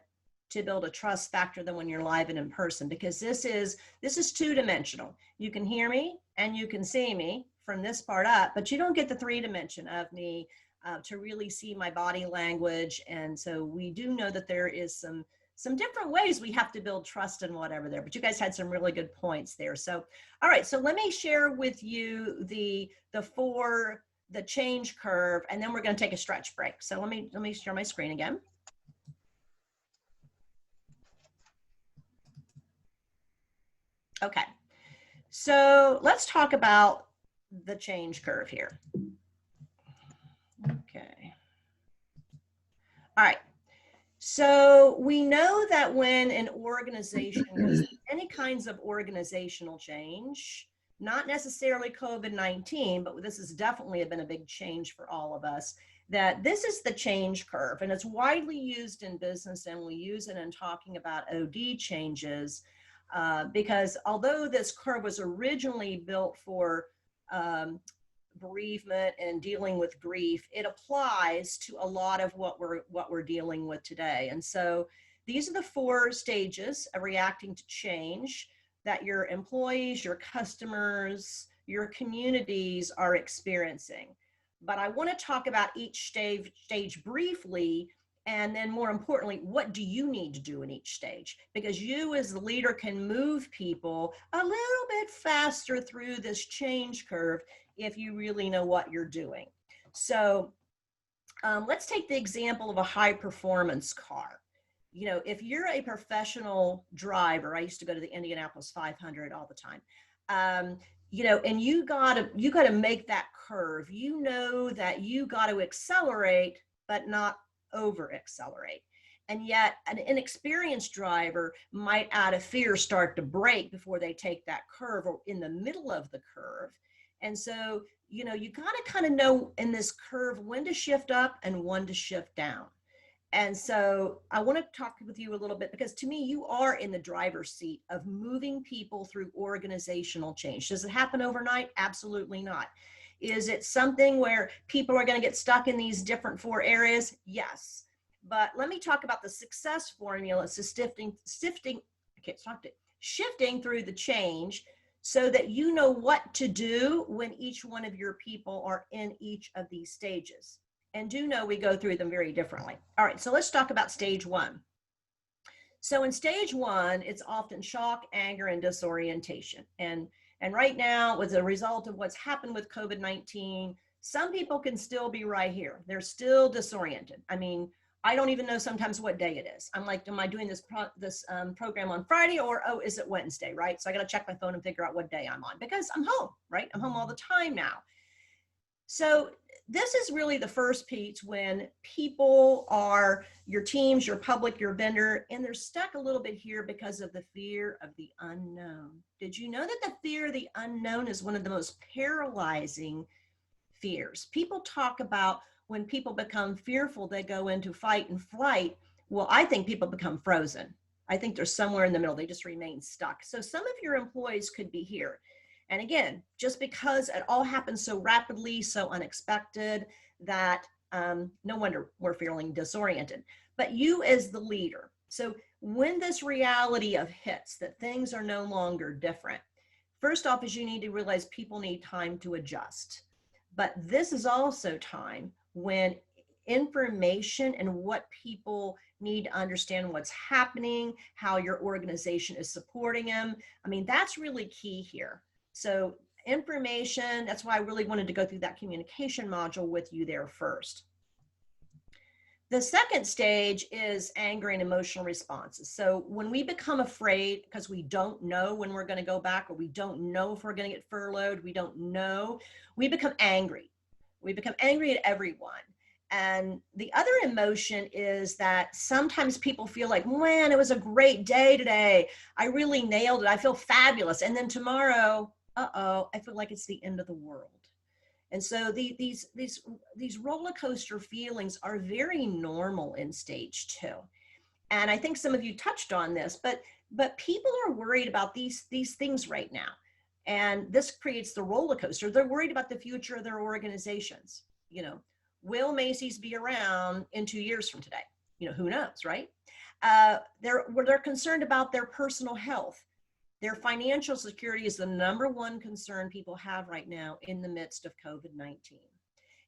to build a trust factor than when you're live and in person, because this is 2-dimensional. You can hear me and you can see me from this part up, but you don't get the 3 dimension of me to really see my body language. And so we do know that there is some different ways we have to build trust and whatever there, but you guys had some really good points there. So, all right, so let me share with you the change curve, and then we're going to take a stretch break. So let me share my screen again. Okay, so let's talk about the change curve here. Okay. All right. So we know that when an organization goes through any kinds of organizational change, not necessarily COVID-19, but this has definitely been a big change for all of us, that this is the change curve, and it's widely used in business, and we use it in talking about OD changes, because although this curve was originally built for bereavement and dealing with grief, it applies to a lot of what we're dealing with today. And so these are the 4 stages of reacting to change that your employees, your customers, your communities are experiencing. But I want to talk about each stage briefly, and then more importantly, what do you need to do in each stage? Because you as the leader can move people a little bit faster through this change curve if you really know what you're doing. So let's take the example of a high performance car. You know, if you're a professional driver, I used to go to the Indianapolis 500 all the time. You know, and you gotta make that curve. You know that you got to accelerate, but not over accelerate. And yet an inexperienced driver might out of fear start to brake before they take that curve or in the middle of the curve. And so, you know, you got to kind of know in this curve when to shift up and when to shift down. And so I want to talk with you a little bit, because to me, you are in the driver's seat of moving people through organizational change. Does it happen overnight? Absolutely not. Is it something where people are going to get stuck in these different 4 areas? Yes. But let me talk about the success formula. So shifting through the change so that you know what to do when each one of your people are in each of these stages. And do know we go through them very differently. All right, so let's talk about stage 1. So in stage 1, it's often shock, anger, and disorientation. And right now, as a result of what's happened with COVID-19, some people can still be right here. They're still disoriented. I mean, I don't even know sometimes what day it is. I'm like, am I doing this program on Friday, or, oh, is it Wednesday, right? So I got to check my phone and figure out what day I'm on, because I'm home, right? I'm home all the time now. So this is really the first piece when people are your teams, your public, your vendor, and they're stuck a little bit here because of the fear of the unknown. Did you know that the fear of the unknown is one of the most paralyzing fears? People talk about when people become fearful, they go into fight and flight. Well, I think people become frozen. I think they're somewhere in the middle. They just remain stuck. So some of your employees could be here. And again, just because it all happens so rapidly, so unexpected, that no wonder we're feeling disoriented. But you as the leader, so when this reality of hits that things are no longer different, first off is you need to realize people need time to adjust. But this is also time when information and what people need to understand what's happening, how your organization is supporting them. I mean, that's really key here. So information, that's why I really wanted to go through that communication module with you there first. The second stage is anger and emotional responses. So when we become afraid because we don't know when we're going to go back, or we don't know if we're going to get furloughed, we don't know, we become angry. We become angry at everyone. And the other emotion is that sometimes people feel like, man, it was a great day today. I really nailed it. I feel fabulous. And then tomorrow, I feel like it's the end of the world. And so these roller coaster feelings are very normal in stage 2. And I think some of you touched on this, but people are worried about these things right now. And this creates the roller coaster. They're worried about the future of their organizations. You know, will Macy's be around in 2 years from today? You know, who knows, right? They're concerned about their personal health. Their financial security is the #1 concern people have right now in the midst of COVID-19.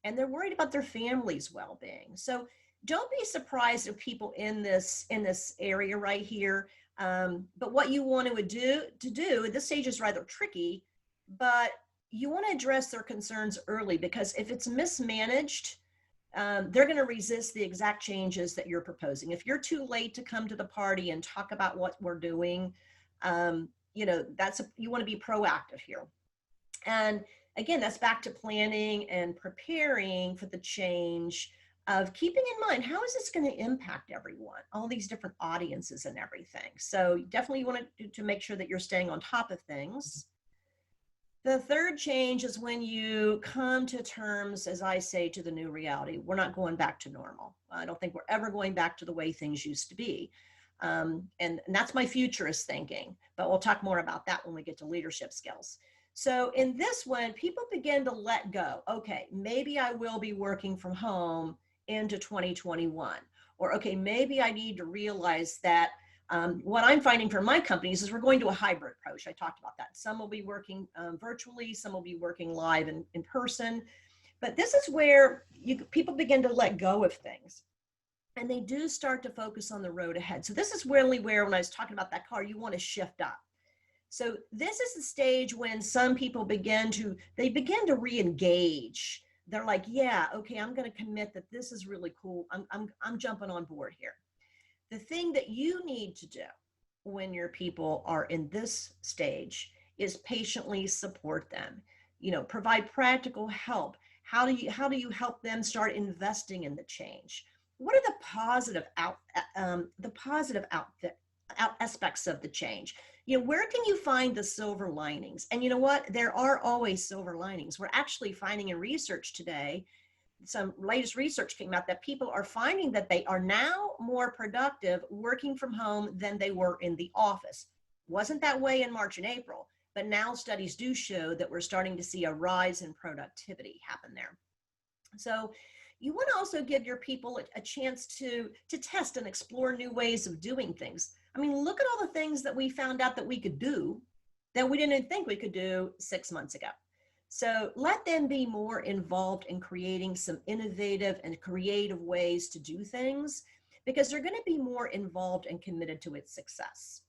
And they're worried about their family's well-being. So don't be surprised if people in this area right here. But what you want to do at this stage is rather tricky, but you want to address their concerns early, because if it's mismanaged, they're going to resist the exact changes that you're proposing. If you're too late to come to the party and talk about what we're doing, you know, you want to be proactive here. And again, that's back to planning and preparing for the change, of keeping in mind, how is this going to impact everyone, all these different audiences and everything. So definitely you want to make sure that you're staying on top of things. The third change is when you come to terms, as I say, to the new reality. We're not going back to normal. I don't think we're ever going back to the way things used to be. And that's my futurist thinking, but we'll talk more about that when we get to leadership skills. So in this one, people begin to let go. Okay, maybe I will be working from home into 2021. Or, okay, maybe I need to realize that what I'm finding from my companies is we're going to a hybrid approach. I talked about that. Some will be working virtually, some will be working live in person. But this is where people begin to let go of things. And they do start to focus on the road ahead. So this is really where, when I was talking about that car, you want to shift up. So this is the stage when some people begin to re-engage. They're like, yeah, okay, I'm going to commit that this is really cool. I'm jumping on board here. The thing that you need to do when your people are in this stage is patiently support them. Provide practical help. How do you help them start investing in the change? What are the positive aspects of the change? Where can you find the silver linings? And you know what? There are always silver linings. We're actually finding in research today, some latest research came out that people are finding that they are now more productive working from home than they were in the office. Wasn't that way in March and April, but now studies do show that we're starting to see a rise in productivity happen there. So you want to also give your people a chance to test and explore new ways of doing things. I mean, look at all the things that we found out that we could do that we didn't think we could do 6 months ago. So let them be more involved in creating some innovative and creative ways to do things, because they're going to be more involved and committed to its success.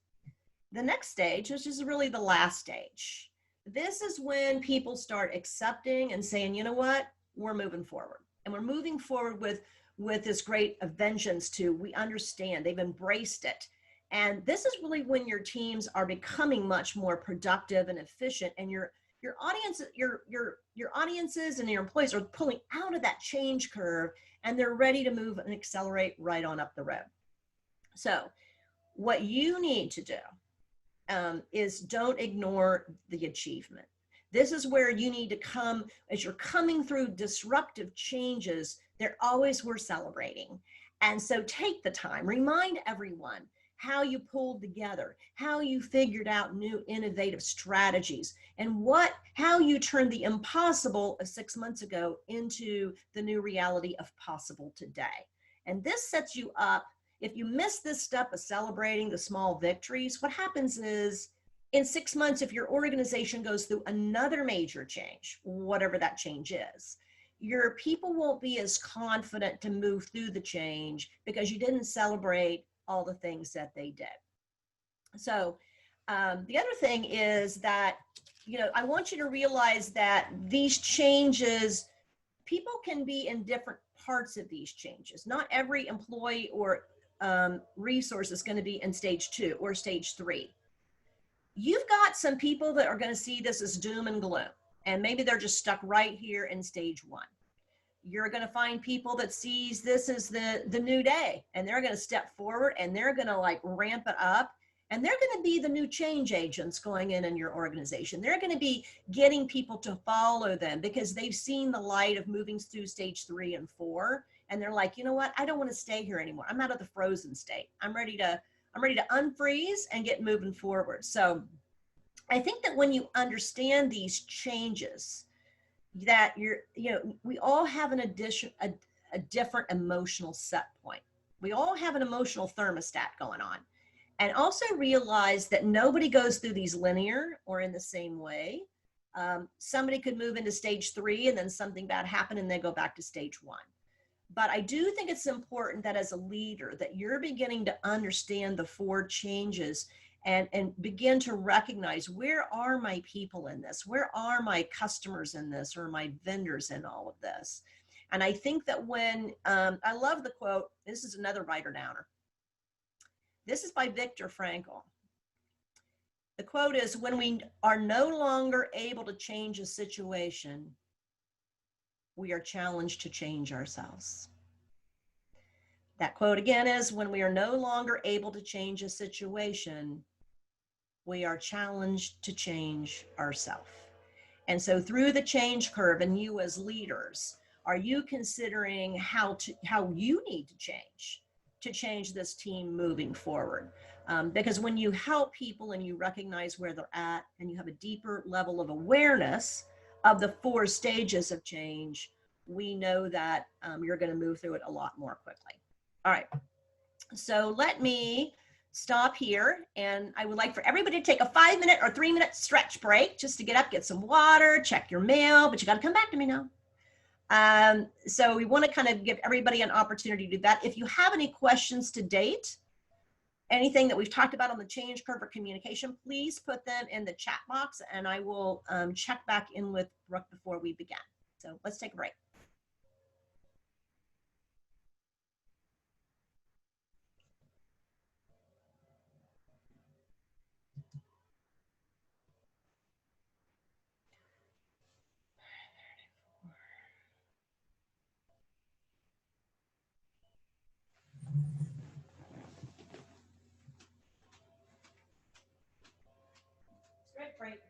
The next stage, which is really the last stage, this is when people start accepting and saying, you know what, we're moving forward. And we're moving forward with this great vengeance too. We understand, they've embraced it. And this is really when your teams are becoming much more productive and efficient, and your audience, your audiences and your employees are pulling out of that change curve, and they're ready to move and accelerate right on up the road. So what you need to do is don't ignore the achievement. This is where you need to come, as you're coming through disruptive changes, they're always worth celebrating. And so take the time, remind everyone how you pulled together, how you figured out new innovative strategies, and how you turned the impossible of 6 months ago into the new reality of possible today. And this sets you up. If you miss this step of celebrating the small victories, what happens is in 6 months, if your organization goes through another major change, whatever that change is, your people won't be as confident to move through the change because you didn't celebrate all the things that they did. So the other thing is that, I want you to realize that these changes, people can be in different parts of these changes. Not every employee or resource is going to be in stage 2 or stage 3. You've got some people that are going to see this as doom and gloom, and maybe they're just stuck right here in stage 1. You're going to find people that sees this as the new day, and they're going to step forward and they're going to ramp it up, and they're going to be the new change agents going in your organization. They're going to be getting people to follow them because they've seen the light of moving through stage 3 and 4, and they're like, you know what, I don't want to stay here anymore. I'm out of the frozen state. I'm ready to unfreeze and get moving forward. So I think that when you understand these changes, that we all have a different emotional set point. We all have an emotional thermostat going on. And also realize that nobody goes through these linear or in the same way. Somebody could move into stage 3 and then something bad happened and they go back to stage 1. But I do think it's important that as a leader that you're beginning to understand the 4 changes and begin to recognize, where are my people in this? Where are my customers in this, or my vendors in all of this? And I think that when, I love the quote, this is another writer downer. This is by Viktor Frankl. The quote is, when we are no longer able to change a situation, we are challenged to change ourselves. That quote again is, when we are no longer able to change a situation, we are challenged to change ourselves. And so through the change curve, and you as leaders, are you considering how you need to change this team moving forward? Because when you help people and you recognize where they're at and you have a deeper level of awareness of the 4 stages of change, we know that you're going to move through it a lot more quickly. All right. So let me stop here, and I would like for everybody to take a 5-minute or 3-minute stretch break just to get up, get some water, check your mail, but you got to come back to me now. So we want to kind of give everybody an opportunity to do that. If you have any questions to date, anything that we've talked about on the change curve or communication, please put them in the chat box, and I will check back in with Brooke before we begin. So let's take a break. Break.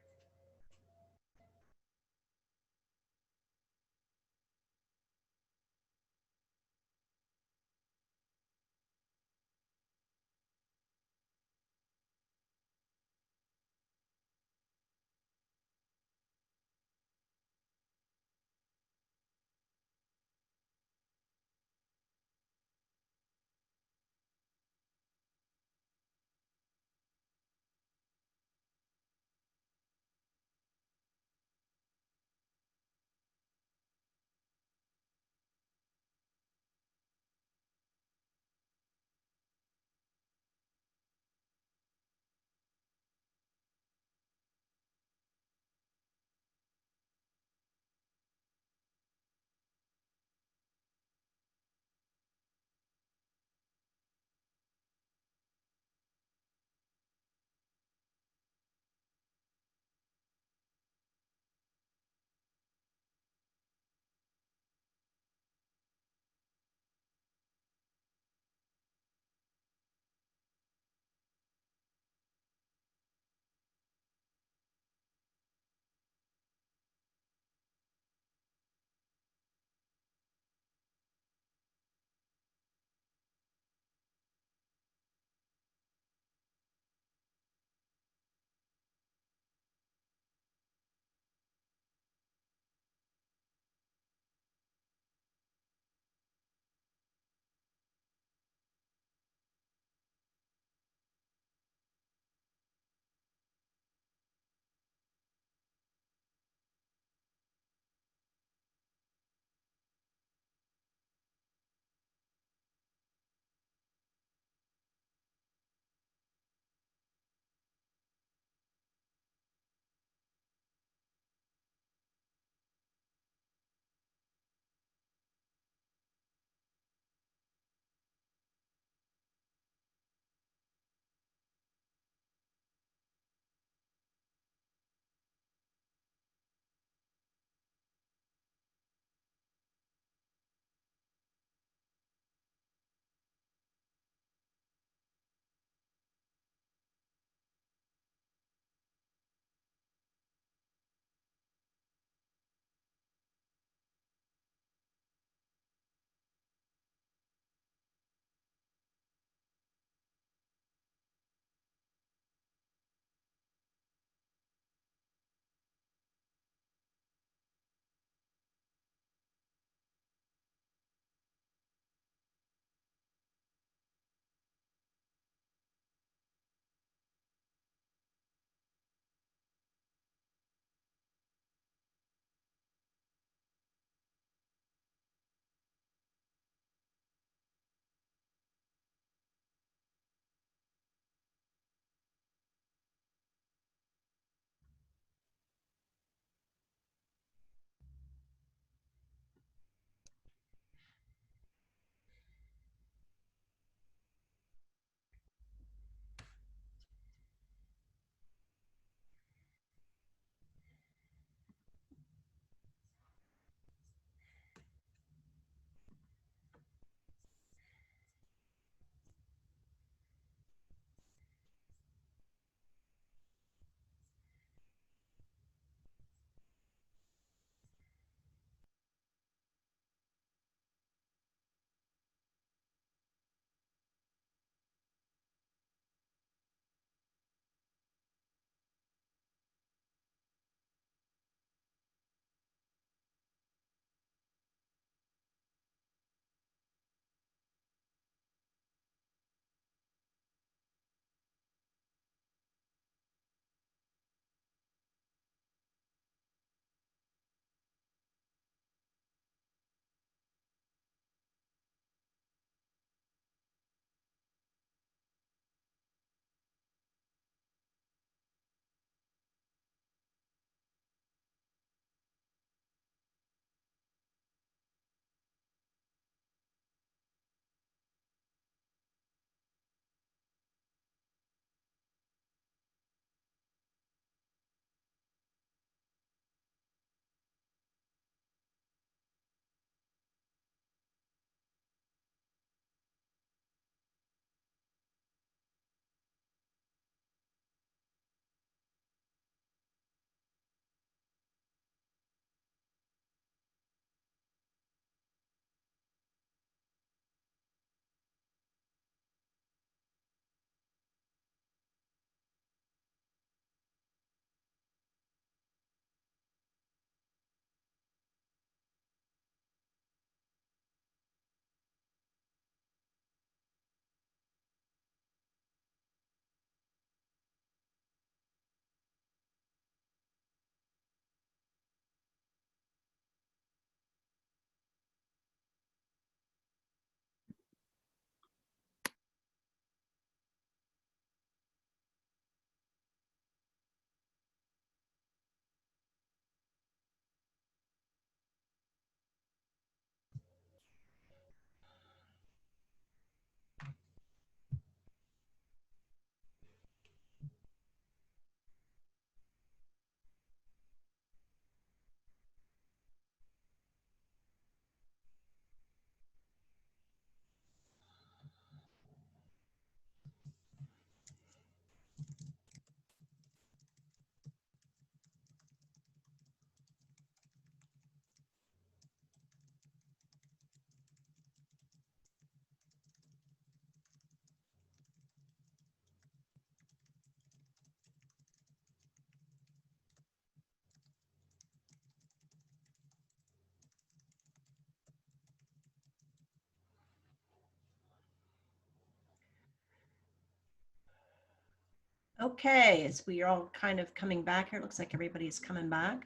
Okay, as we are all kind of coming back here, it looks like everybody's coming back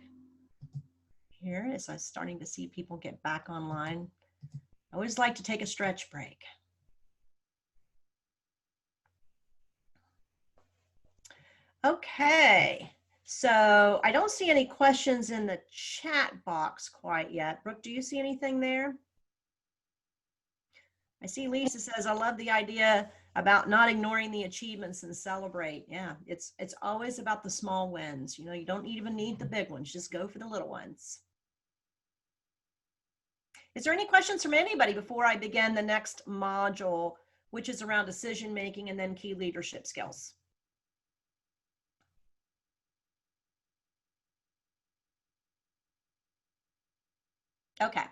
here as I'm starting to see people get back online. I always like to take a stretch break. Okay, so I don't see any questions in the chat box quite yet. Brooke, do you see anything there? I see Lisa says, I love the idea about not ignoring the achievements and celebrate. Yeah, it's always about the small wins. You know, you don't even need the big ones, just go for the little ones. Is there any questions from anybody before I begin the next module, which is around decision making and then key leadership skills? Okay,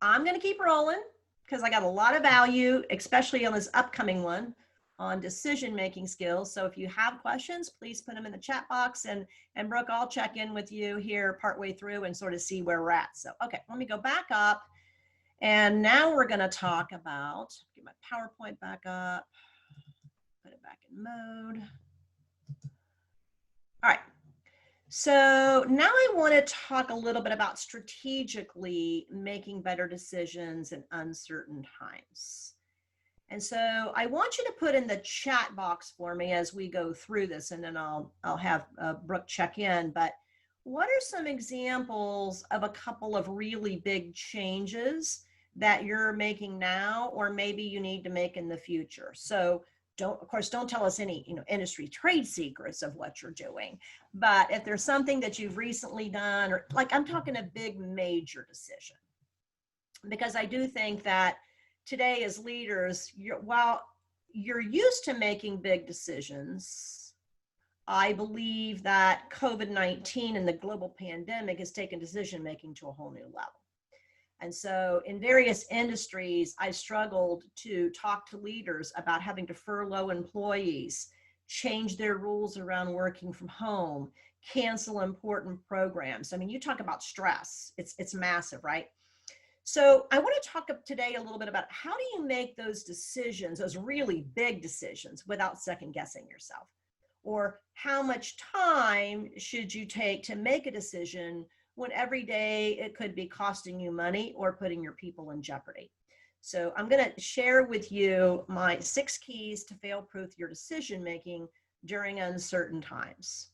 I'm going to keep rolling because I got a lot of value, especially on this upcoming one on decision making skills. So if you have questions, please put them in the chat box, and Brooke, I'll check in with you here partway through and sort of see where we're at. So, okay, let me go back up. And now we're going to talk about, get my PowerPoint back up, put it back in mode. All right. So now I want to talk a little bit about strategically making better decisions in uncertain times. And so I want you to put in the chat box for me as we go through this, and then I'll have Brooke check in. But what are some examples of a couple of really big changes that you're making now, or maybe you need to make in the future? So don't, of course, don't tell us any, industry trade secrets of what you're doing. But if there's something that you've recently done, or like I'm talking a big major decision, because I do think that today as leaders, while you're used to making big decisions, I believe that COVID-19 and the global pandemic has taken decision making to a whole new level. And so in various industries, I struggled to talk to leaders about having to furlough employees, change their rules around working from home, cancel important programs. I mean, you talk about stress, it's massive, right? So I want to talk today a little bit about how do you make those decisions, those really big decisions, without second guessing yourself? Or how much time should you take to make a decision when every day it could be costing you money or putting your people in jeopardy? So I'm going to share with you my 6 keys to fail-proof your decision-making during uncertain times.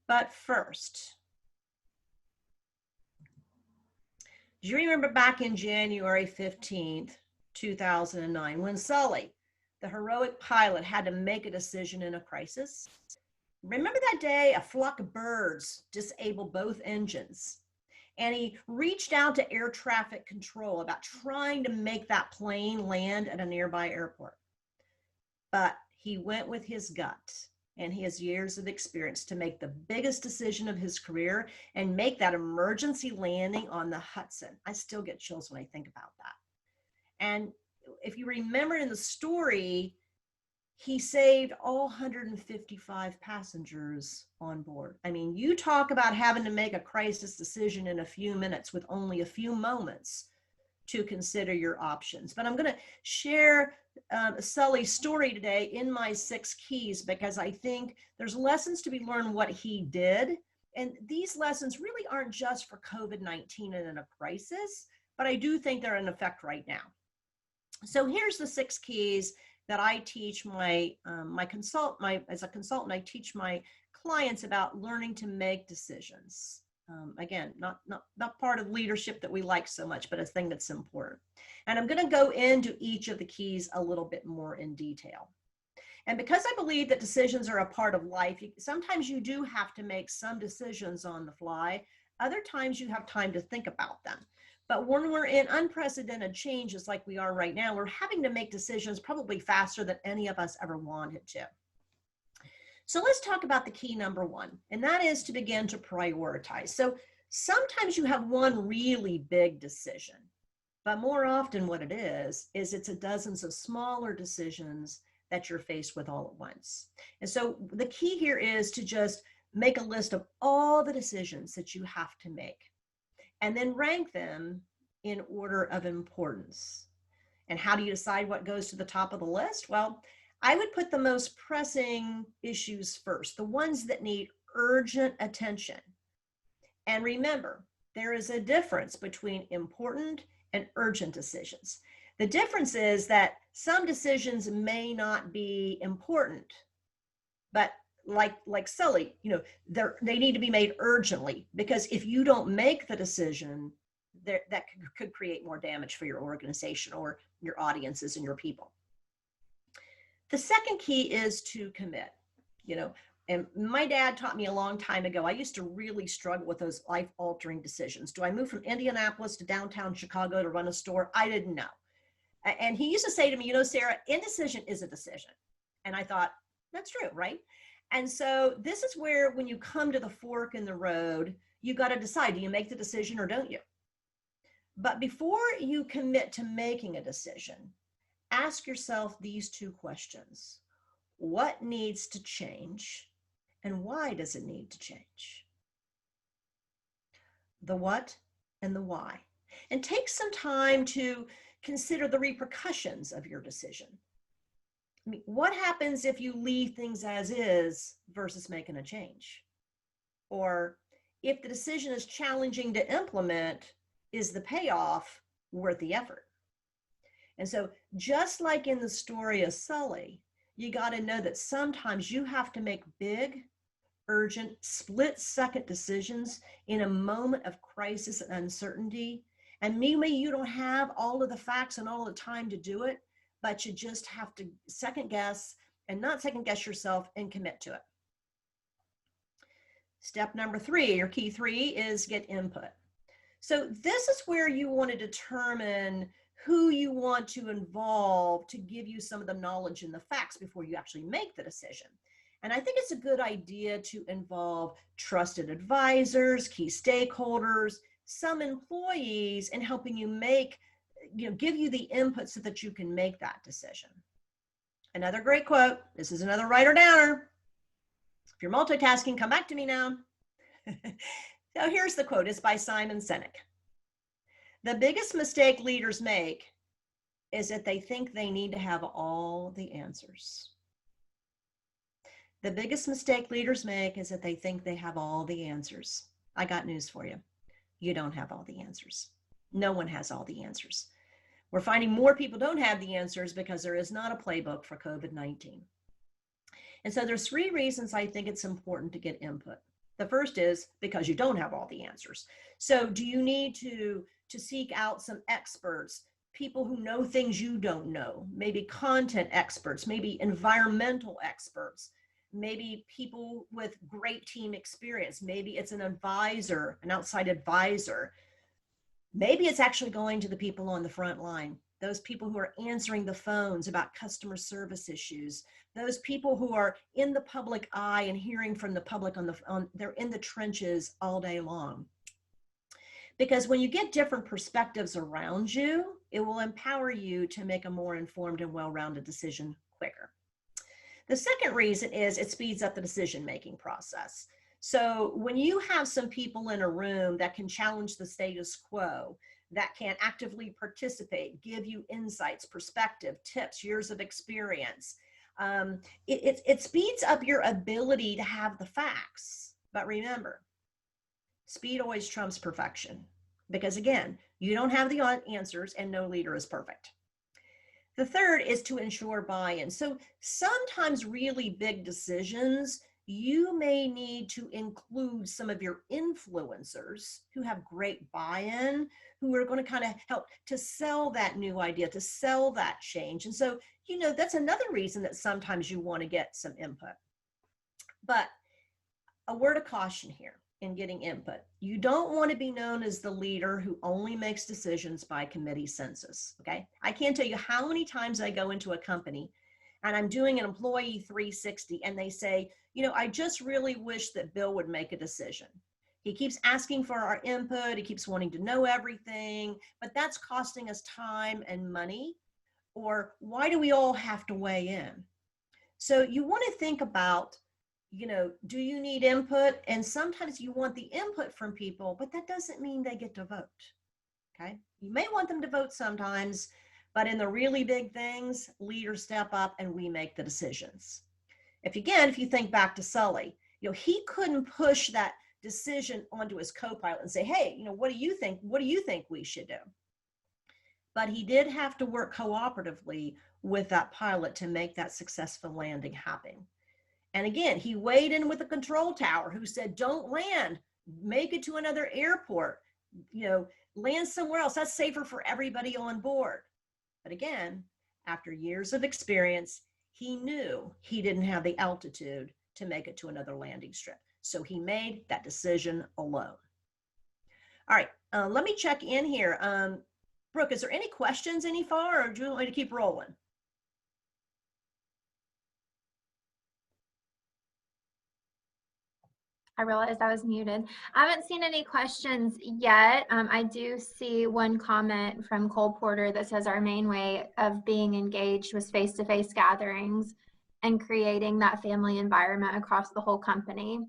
But first, do you remember back in January 15th, 2009, when Sully, the heroic pilot, had to make a decision in a crisis? Remember that day a flock of birds disabled both engines, and he reached out to air traffic control about trying to make that plane land at a nearby airport. But he went with his gut and his years of experience to make the biggest decision of his career and make that emergency landing on the Hudson. I still get chills when I think about that. And if you remember in the story, he saved all 155 passengers on board. I mean, you talk about having to make a crisis decision in a few minutes with only a few moments to consider your options. But I'm going to share Sully's story today in my 6 keys, because I think there's lessons to be learned what he did. And these lessons really aren't just for COVID-19 and in a crisis, but I do think they're in effect right now. So here's the 6 keys that I teach as a consultant, I teach my clients about learning to make decisions. Again, not part of leadership that we like so much, but a thing that's important. And I'm going to go into each of the keys a little bit more in detail. And because I believe that decisions are a part of life, sometimes you do have to make some decisions on the fly. Other times you have time to think about them. But when we're in unprecedented changes like we are right now, we're having to make decisions probably faster than any of us ever wanted to. So let's talk about the key number 1, and that is to begin to prioritize. So sometimes you have one really big decision, but more often what it is it's a dozens of smaller decisions that you're faced with all at once. And so the key here is to just make a list of all the decisions that you have to make, and then rank them in order of importance. And how do you decide what goes to the top of the list? Well, I would put the most pressing issues first, the ones that need urgent attention. And remember, there is a difference between important and urgent decisions. The difference is that some decisions may not be important, but like Sully, they need to be made urgently, because if you don't make the decision, that could create more damage for your organization or your audiences and your people. The second key is to commit. And my dad taught me a long time ago, I used to really struggle with those life-altering decisions. Do I move from Indianapolis to downtown Chicago to run a store? I didn't know. And he used to say to me, Sarah, indecision is a decision. And I thought, that's true, right? And so this is where, when you come to the fork in the road, you got to decide, do you make the decision or don't you? But before you commit to making a decision, ask yourself these two questions. What needs to change? And why does it need to change? The what and the why. And take some time to consider the repercussions of your decision. I mean, what happens if you leave things as is versus making a change? Or if the decision is challenging to implement, is the payoff worth the effort? And so, just like in the story of Sully, you got to know that sometimes you have to make big, urgent, split-second decisions in a moment of crisis and uncertainty. And maybe you don't have all of the facts and all the time to do it, but you just have to second guess, and not second guess yourself, and commit to it. Step number 3, your key 3, is get input. So this is where you want to determine who you want to involve to give you some of the knowledge and the facts before you actually make the decision. And I think it's a good idea to involve trusted advisors, key stakeholders, some employees in helping you give you the input so that you can make that decision. Another great quote. This is another writer-downer. If you're multitasking, come back to me now. So here's the quote. It's by Simon Sinek. The biggest mistake leaders make is that they think they need to have all the answers. The biggest mistake leaders make is that they think they have all the answers. I got news for you. You don't have all the answers. No one has all the answers. We're finding more people don't have the answers because there is not a playbook for COVID-19. And so there's 3 reasons I think it's important to get input. The first is because you don't have all the answers. So do you need to seek out some experts, people who know things you don't know, maybe content experts, maybe environmental experts, maybe people with great team experience, maybe it's an advisor, an outside advisor. Maybe it's actually going to the people on the front line, those people who are answering the phones about customer service issues, those people who are in the public eye and hearing from the public they're in the trenches all day long. Because when you get different perspectives around you, it will empower you to make a more informed and well-rounded decision quicker. The second reason is it speeds up the decision-making process. So when you have some people in a room that can challenge the status quo, that can actively participate, give you insights, perspective, tips, years of experience, it speeds up your ability to have the facts. But remember, speed always trumps perfection, because again, you don't have the answers and no leader is perfect. The third is to ensure buy-in. So sometimes really big decisions, you may need to include some of your influencers who have great buy-in, who are going to kind of help to sell that new idea, to sell that change. And so, that's another reason that sometimes you want to get some input. But a word of caution here in getting input. You don't want to be known as the leader who only makes decisions by committee census, okay? I can't tell you how many times I go into a company and I'm doing an employee 360 and they say, I just really wish that Bill would make a decision. He keeps asking for our input. He keeps wanting to know everything, but that's costing us time and money. Or why do we all have to weigh in? So you want to think about, do you need input? And sometimes you want the input from people, but that doesn't mean they get to vote, okay? You may want them to vote sometimes, But in the really big things, leaders step up and we make the decisions. If you think back to Sully, he couldn't push that decision onto his co-pilot and say, hey, what do you think? What do you think we should do? But he did have to work cooperatively with that pilot to make that successful landing happen. And again, he weighed in with the control tower who said, don't land, make it to another airport, land somewhere else. That's safer for everybody on board. But again, after years of experience, he knew he didn't have the altitude to make it to another landing strip. So he made that decision alone. All right, let me check in here. Brooke, is there any questions any far, or do you want me to keep rolling? I realized I was muted. I haven't seen any questions yet. I do see one comment from Cole Porter that says our main way of being engaged was face-to-face gatherings and creating that family environment across the whole company.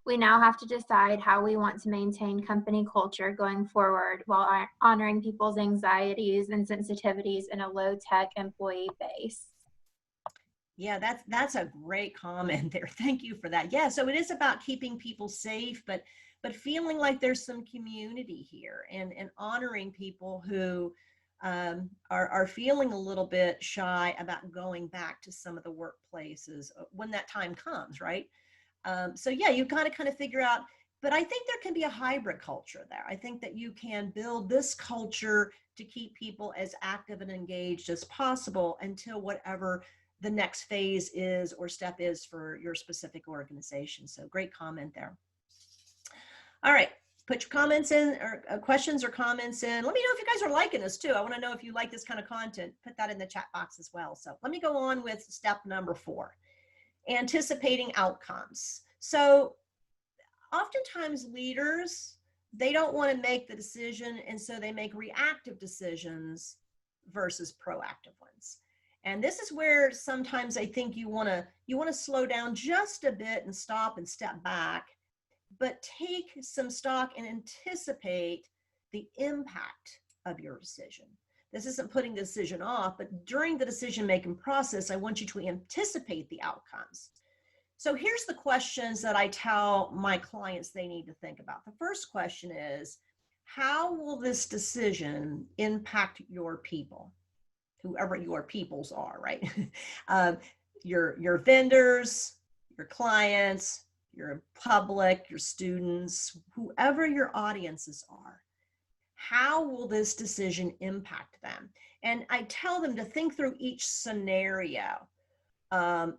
We now have to decide how we want to maintain company culture going forward while honoring people's anxieties and sensitivities in a low-tech employee base. Yeah, that's a great comment there. Thank you for that. Yeah, so it is about keeping people safe, but feeling like there's some community here and honoring people who are feeling a little bit shy about going back to some of the workplaces when that time comes, right? So yeah, you got to kind of figure out, but I think there can be a hybrid culture there. I think that you can build this culture to keep people as active and engaged as possible until whatever the next phase is or step is for your specific organization. So great comment there. All right, put your comments in, or questions or comments in. Let me know if you guys are liking this too. I want to know if you like this kind of content. Put that in the chat box as well. So let me go on with step number 4, anticipating outcomes. So oftentimes leaders, they don't want to make the decision, and so they make reactive decisions versus proactive ones. And this is where sometimes I think you want to slow down just a bit and stop and step back, but take some stock and anticipate the impact of your decision. This isn't putting the decision off, but during the decision-making process, I want you to anticipate the outcomes. So here's the questions that I tell my clients they need to think about. The first question is, how will this decision impact your people? Whoever your peoples are, right? Your vendors, your clients, your public, your students, whoever your audiences are. How will this decision impact them? And I tell them to think through each scenario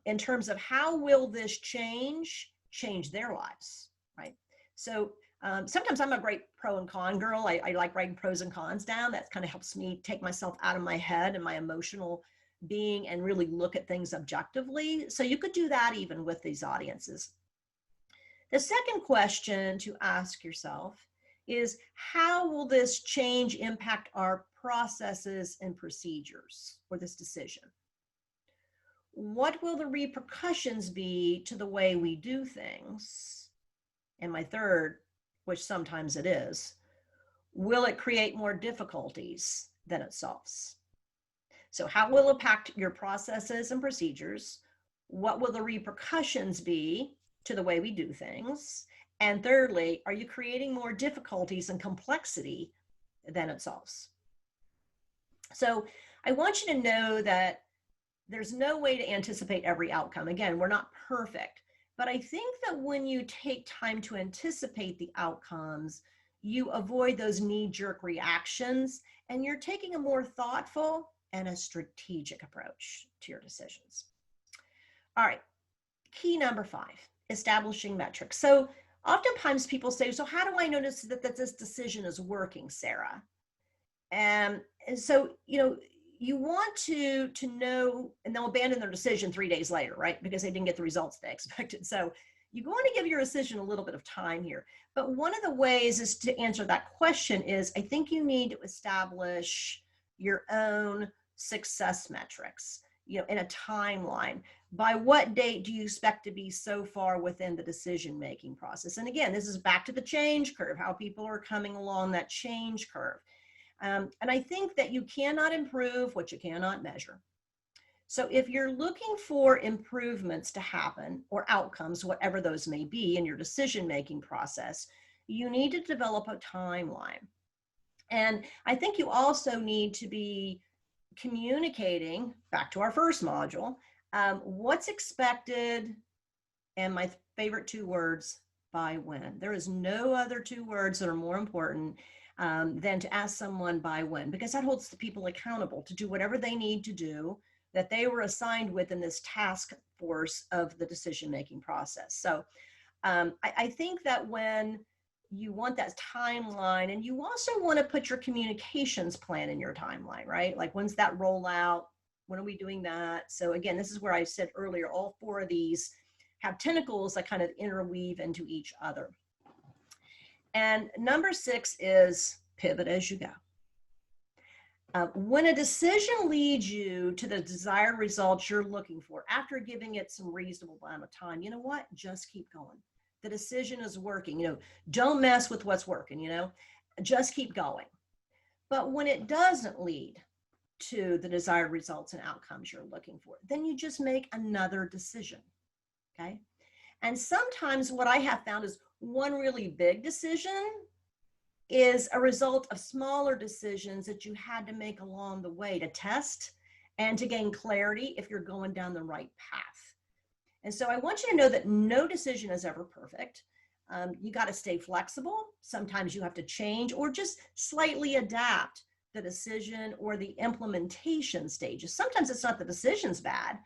in terms of how will this change their lives, right? So sometimes I'm a great pro and con girl. I like writing pros and cons down. That kind of helps me take myself out of my head and my emotional being and really look at things objectively. So you could do that even with these audiences. The second question to ask yourself is, how will this change impact our processes and procedures for this decision? What will the repercussions be to the way we do things? And my third, which sometimes it is, will it create more difficulties than it solves? So how will it impact your processes and procedures? What will the repercussions be to the way we do things? And thirdly, are you creating more difficulties and complexity than it solves? So I want you to know that there's no way to anticipate every outcome. Again, we're not perfect. But I think that when you take time to anticipate the outcomes, you avoid those knee-jerk reactions, and you're taking a more thoughtful and a strategic approach to your decisions. All right, key number 5, establishing metrics. So oftentimes people say, so how do I notice that this decision is working, Sarah? And so, you want to know, and they'll abandon their decision 3 days later, right? Because they didn't get the results they expected. So you want to give your decision a little bit of time here. But one of the ways is to answer that question is, I think you need to establish your own success metrics, in a timeline. By what date do you expect to be so far within the decision-making process? And again, this is back to the change curve, how people are coming along that change curve. And I think that you cannot improve what you cannot measure. So if you're looking for improvements to happen or outcomes, whatever those may be in your decision-making process, you need to develop a timeline. And I think you also need to be communicating, back to our first module, what's expected, and my favorite 2 words, by when. There is no other 2 words that are more important than to ask someone by when, because that holds the people accountable to do whatever they need to do that they were assigned with in this task force of the decision-making process. So I think that when you want that timeline, and you also want to put your communications plan in your timeline, right? Like, when's that rollout? When are we doing that? So again, this is where I said earlier, all 4 of these have tentacles that kind of interweave into each other. And number 6 is pivot as you go. When a decision leads you to the desired results you're looking for, after giving it some reasonable amount of time, you know what? Just keep going. The decision is working. You know, don't mess with what's working, you know, just keep going. But when it doesn't lead to the desired results and outcomes you're looking for, then you just make another decision, okay? And sometimes what I have found is one really big decision is a result of smaller decisions that you had to make along the way to test and to gain clarity if you're going down the right path. And so I want you to know that no decision is ever perfect. You got to stay flexible. Sometimes you have to change or just slightly adapt the decision or the implementation stages. Sometimes it's not the decision's bad.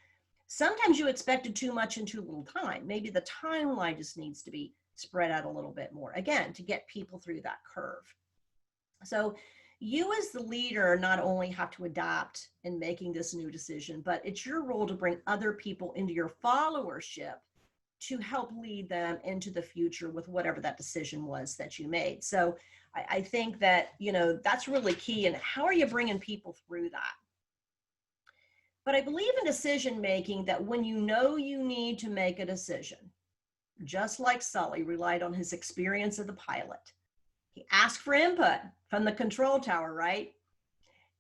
Sometimes you expected too much in too little time. Maybe the timeline just needs to be spread out a little bit more, again, to get people through that curve. So you as the leader not only have to adapt in making this new decision, but it's your role to bring other people into your followership to help lead them into the future with whatever that decision was that you made. So I think that, you know, that's really key. And how are you bringing people through that? But I believe in decision making that when you know you need to make a decision, just like Sully relied on his experience of the pilot. He asked for input from the control tower, right?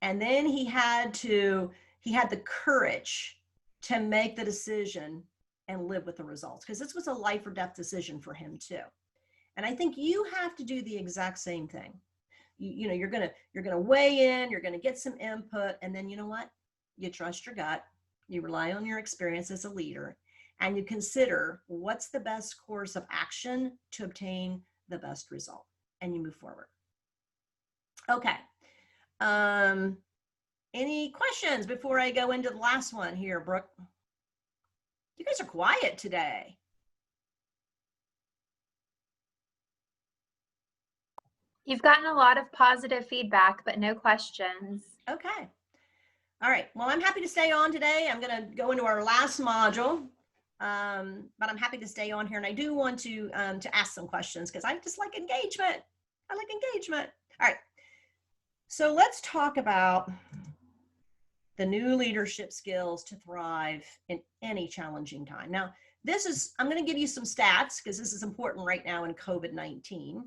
And then he had the courage to make the decision and live with the results, because this was a life or death decision for him too. And I think you have to do the exact same thing. You know, you're gonna weigh in, you're gonna get some input, and then you know what? You trust your gut, you rely on your experience as a leader, and you consider what's the best course of action to obtain the best result, and you move forward. Okay. Any questions before I go into the last one here, Brooke? You guys are quiet today. You've gotten a lot of positive feedback, but no questions. Okay. All right. Well, I'm happy to stay on today. I'm going to go into our last module, but I'm happy to stay on here. And I do want to ask some questions because I just like engagement. I like engagement. All right. So let's talk about the new leadership skills to thrive in any challenging time. Now, I'm going to give you some stats because this is important right now in COVID-19,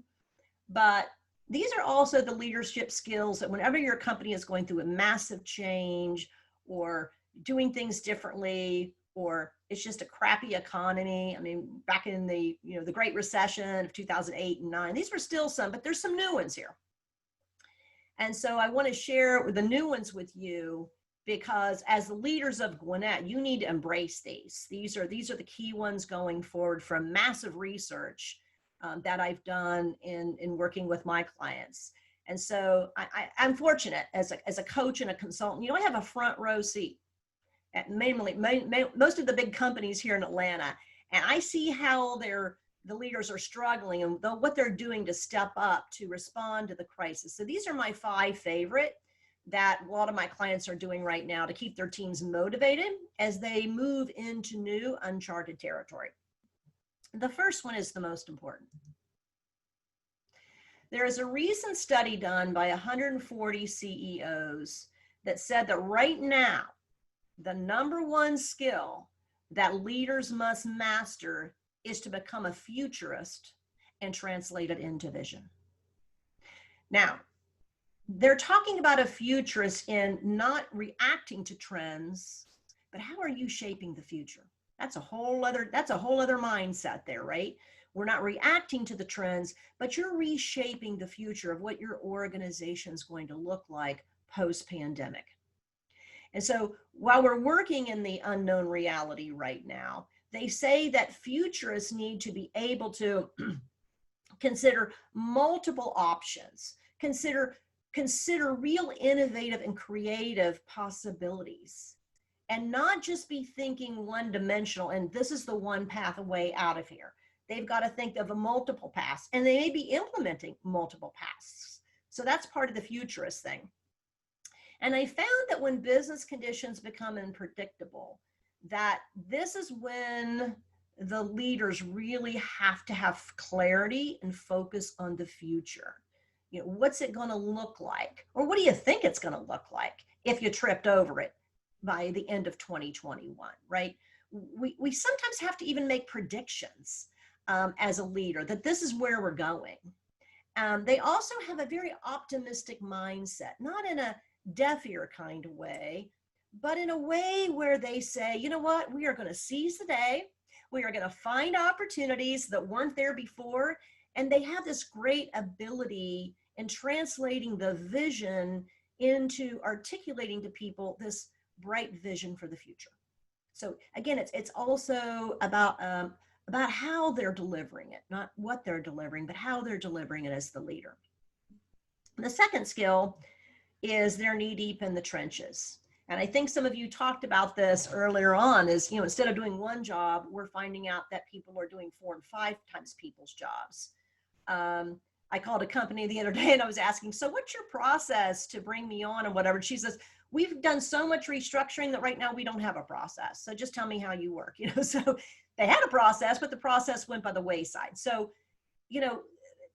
but these are also the leadership skills that whenever your company is going through a massive change or doing things differently, or it's just a crappy economy. I mean, back in the Great Recession of 2008 and 9, these were still some, but there's some new ones here. And so I want to share the new ones with you because as the leaders of Gwinnett, you need to embrace these. These are the key ones going forward from massive research that I've done in working with my clients. And so I'm fortunate as a coach and a consultant, you know, I have a front row seat at most of the big companies here in Atlanta. And I see how the leaders are struggling and what they're doing to step up to respond to the crisis. So these are my 5 favorite that a lot of my clients are doing right now to keep their teams motivated as they move into new uncharted territory. The first one is the most important. There is a recent study done by 140 CEOs that said that right now, the #1 skill that leaders must master is to become a futurist and translate it into vision. Now, they're talking about a futurist in not reacting to trends, but how are you shaping the future? That's a whole other mindset there, right? We're not reacting to the trends, but you're reshaping the future of what your organization is going to look like post-pandemic. And so while we're working in the unknown reality right now, they say that futurists need to be able to consider multiple options, consider real innovative and creative possibilities, and not just be thinking one-dimensional, and this is the one path away out of here. They've got to think of a multiple paths, and they may be implementing multiple paths. So that's part of the futurist thing. And I found that when business conditions become unpredictable, that this is when the leaders really have to have clarity and focus on the future. You know, what's it going to look like? Or what do you think it's going to look like if you tripped over it by the end of 2021, right? We sometimes have to even make predictions as a leader that this is where we're going. They also have a very optimistic mindset, not in a deaf ear kind of way, but in a way where they say, you know what, we are going to seize the day. We are going to find opportunities that weren't there before. And they have this great ability in translating the vision into articulating to people this bright vision for the future. So again, it's also about how they're delivering it, not what they're delivering, but how they're delivering it as the leader. The second skill is they're knee deep in the trenches. And I think some of you talked about this earlier on is, you know, instead of doing one job, we're finding out that people are doing 4 and 5 times people's jobs. I called a company the other day and I was asking, so what's your process to bring me on and whatever? And she says, we've done so much restructuring that right now we don't have a process. So just tell me how you work, you know? So they had a process, but the process went by the wayside. So, you know,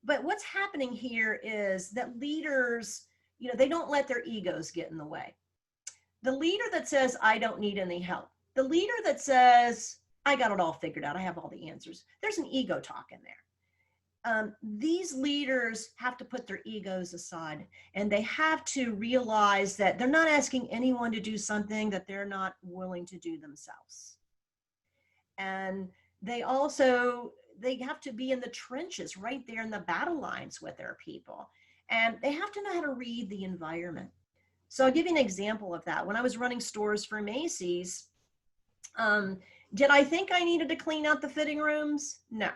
but what's happening here is that leaders, you know, they don't let their egos get in the way. The leader that says, I don't need any help. The leader that says, I got it all figured out. I have all the answers. There's an ego talk in there. These leaders have to put their egos aside, and they have to realize that they're not asking anyone to do something that they're not willing to do themselves. And they have to be in the trenches right there in the battle lines with their people. And they have to know how to read the environment. So I'll give you an example of that. When I was running stores for Macy's, did I think I needed to clean out the fitting rooms? No.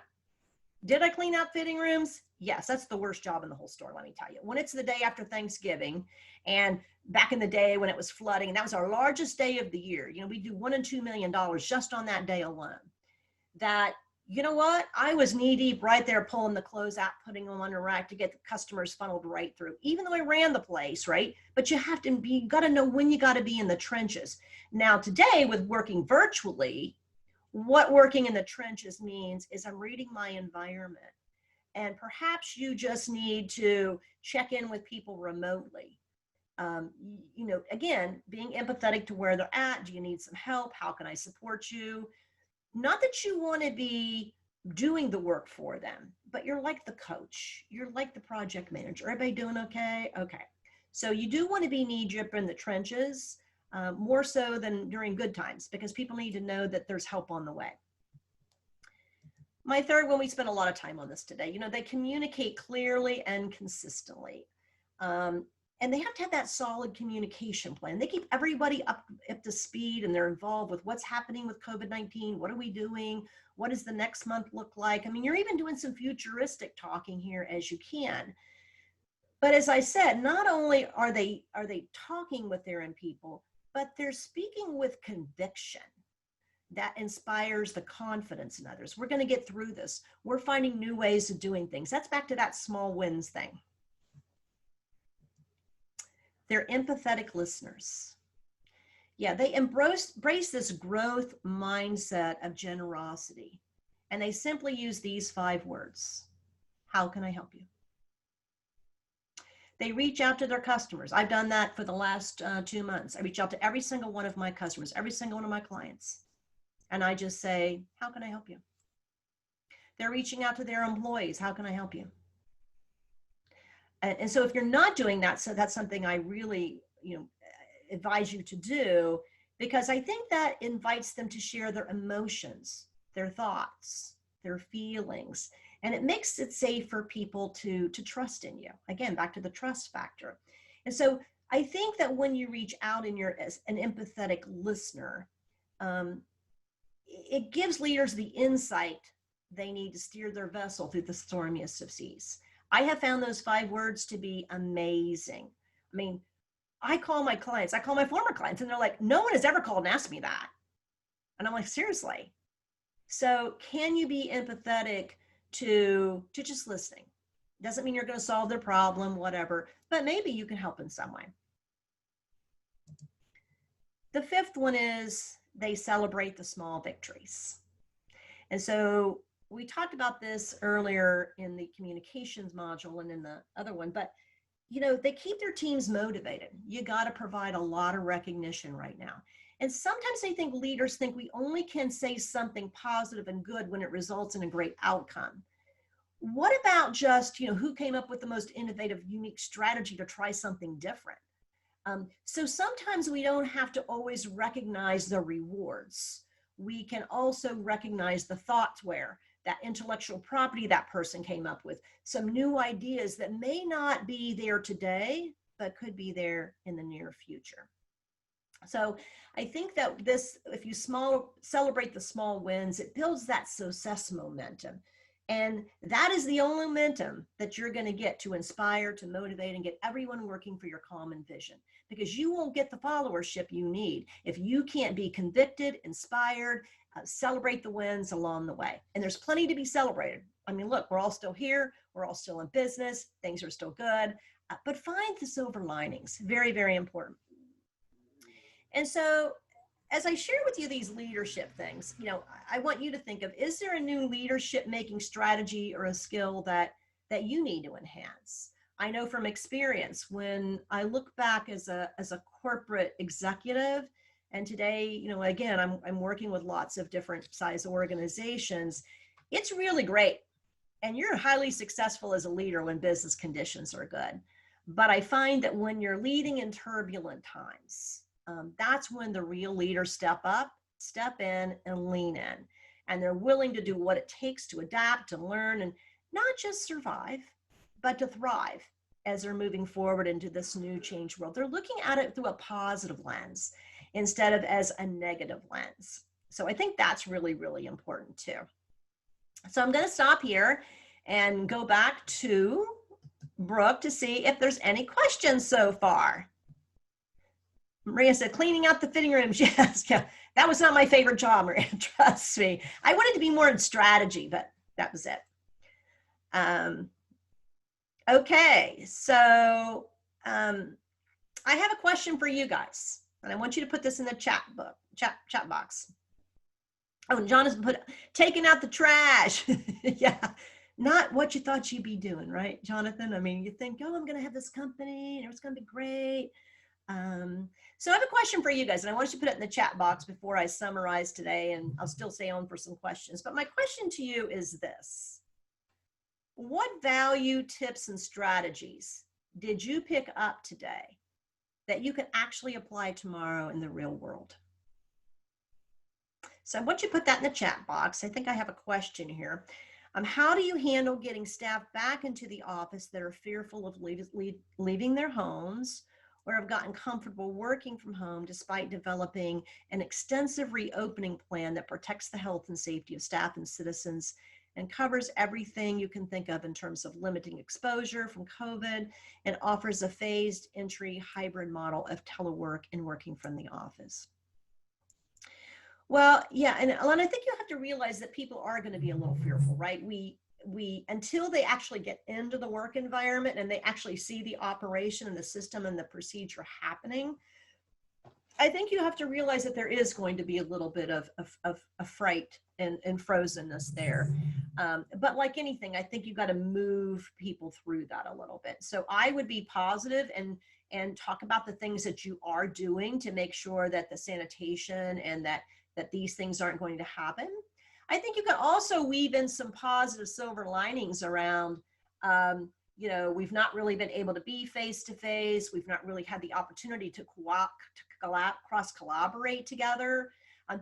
Did I clean out fitting rooms? Yes, that's the worst job in the whole store, let me tell you. When it's the day after Thanksgiving, and back in the day when it was flooding, and that was our largest day of the year, you know, we do $1 and $2 million just on that day alone. That, you know what? I was knee deep right there pulling the clothes out, putting them on a rack to get the customers funneled right through, even though I ran the place, right? But you got to know when you got to be in the trenches. Now today with working virtually, what working in the trenches means is I'm reading my environment, and perhaps you just need to check in with people remotely. You know, again, being empathetic to where they're at. Do you need some help? How can I support you? Not that you want to be doing the work for them, but you're like the coach. You're like the project manager. Everybody doing okay? Okay. So you do want to be knee deep in the trenches. More so than during good times, because people need to know that there's help on the way. My third one, we spent a lot of time on this today. You know, they communicate clearly and consistently. And they have to have that solid communication plan. They keep everybody up to speed, and they're involved with what's happening with COVID-19. What are we doing? What does the next month look like? I mean, you're even doing some futuristic talking here as you can. But as I said, not only are they talking with their own people, but they're speaking with conviction that inspires the confidence in others. We're going to get through this. We're finding new ways of doing things. That's back to that small wins thing. They're empathetic listeners. Yeah, they embrace this growth mindset of generosity. And they simply use these 5 words. How can I help you? They reach out to their customers. I've done that for the last 2 months. I reach out to every single one of my customers, every single one of my clients. And I just say, how can I help you? They're reaching out to their employees. How can I help you? And so if you're not doing that, so that's something I really, advise you to do, because I think that invites them to share their emotions, their thoughts, their feelings, and it makes it safe for people to trust in you. Again, back to the trust factor. And so I think that when you reach out and you're as an empathetic listener, it gives leaders the insight they need to steer their vessel through the stormiest of seas. I have found those 5 words to be amazing. I mean, I call my former clients, and they're like, no one has ever called and asked me that. And I'm like, seriously? So can you be empathetic to just listening? Doesn't mean you're going to solve their problem, whatever, but maybe you can help in some way. The 5th one is they celebrate the small victories. And so we talked about this earlier in the communications module and in the other one, but they keep their teams motivated. You got to provide a lot of recognition right now. And sometimes I think leaders think we only can say something positive and good when it results in a great outcome. What about just, who came up with the most innovative, unique strategy to try something different? So sometimes we don't have to always recognize the rewards. We can also recognize the thoughtware, that intellectual property that person came up with, some new ideas that may not be there today, but could be there in the near future. So I think that if you celebrate the small wins, it builds that success momentum. And that is the only momentum that you're going to get to inspire, to motivate, and get everyone working for your common vision. Because you won't get the followership you need if you can't be convicted, inspired, celebrate the wins along the way. And there's plenty to be celebrated. I mean, look, we're all still here. We're all still in business. Things are still good. But find the silver linings. Very, very important. And so as I share with you these leadership things, I want you to think of, is there a new leadership making strategy or a skill that you need to enhance? I know from experience, when I look back as a corporate executive, and today, again, I'm working with lots of different size organizations, it's really great. And you're highly successful as a leader when business conditions are good. But I find that when you're leading in turbulent times, that's when the real leaders step up, step in, and lean in. And they're willing to do what it takes to adapt, to learn, and not just survive, but to thrive as they're moving forward into this new change world. They're looking at it through a positive lens instead of as a negative lens. So I think that's really, really important too. So I'm going to stop here and go back to Brooke to see if there's any questions so far. Maria said, cleaning out the fitting rooms. Yes, yeah, that was not my favorite job, Maria, trust me. I wanted to be more in strategy, but that was it. Okay, so I have a question for you guys, and I want you to put this in the chat box. Oh, Jonathan put, taking out the trash. Yeah, not what you thought you'd be doing, right, Jonathan? I mean, you think, oh, I'm going to have this company, and it's going to be great. So I have a question for you guys, and I want you to put it in the chat box before I summarize today, and I'll still stay on for some questions. But my question to you is this. What value, tips, and strategies did you pick up today that you can actually apply tomorrow in the real world? So I want you to put that in the chat box. I think I have a question here. How do you handle getting staff back into the office that are fearful of leaving their homes, or have gotten comfortable working from home despite developing an extensive reopening plan that protects the health and safety of staff and citizens and covers everything you can think of in terms of limiting exposure from COVID and offers a phased entry hybrid model of telework and working from the office? Well, yeah, and I think you have to realize that people are going to be a little fearful, right? We until they actually get into the work environment and they actually see the operation and the system and the procedure happening, I think you have to realize that there is going to be a little bit of fright and frozenness there. But like anything, I think you've got to move people through that a little bit. So I would be positive and talk about the things that you are doing to make sure that the sanitation and that these things aren't going to happen. I think you can also weave in some positive silver linings around, we've not really been able to be face to face. We've not really had the opportunity to cross collaborate together.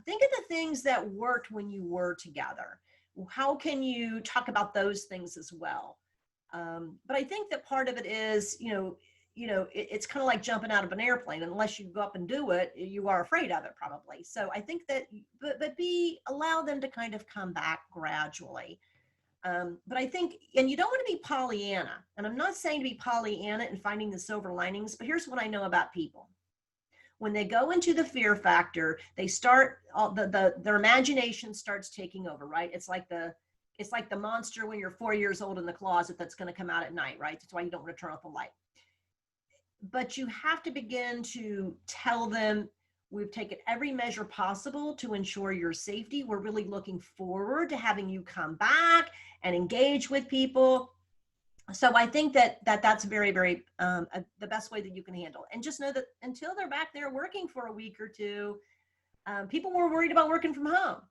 Think of the things that worked when you were together. How can you talk about those things as well? But I think that part of it is, it's kind of like jumping out of an airplane. Unless you go up and do it, you are afraid of it probably. So I think that, but allow them to kind of come back gradually. But I think, and you don't want to be Pollyanna. And I'm not saying to be Pollyanna and finding the silver linings, but here's what I know about people. When they go into the fear factor, they start, their imagination starts taking over, right? It's like the monster when you're 4 years old in the closet that's going to come out at night, right? That's why you don't want to turn off the light. But you have to begin to tell them, we've taken every measure possible to ensure your safety. We're really looking forward to having you come back and engage with people. So I think that's very, very the best way that you can handle. And just know that until they're back there working for a week or two, people were worried about working from home.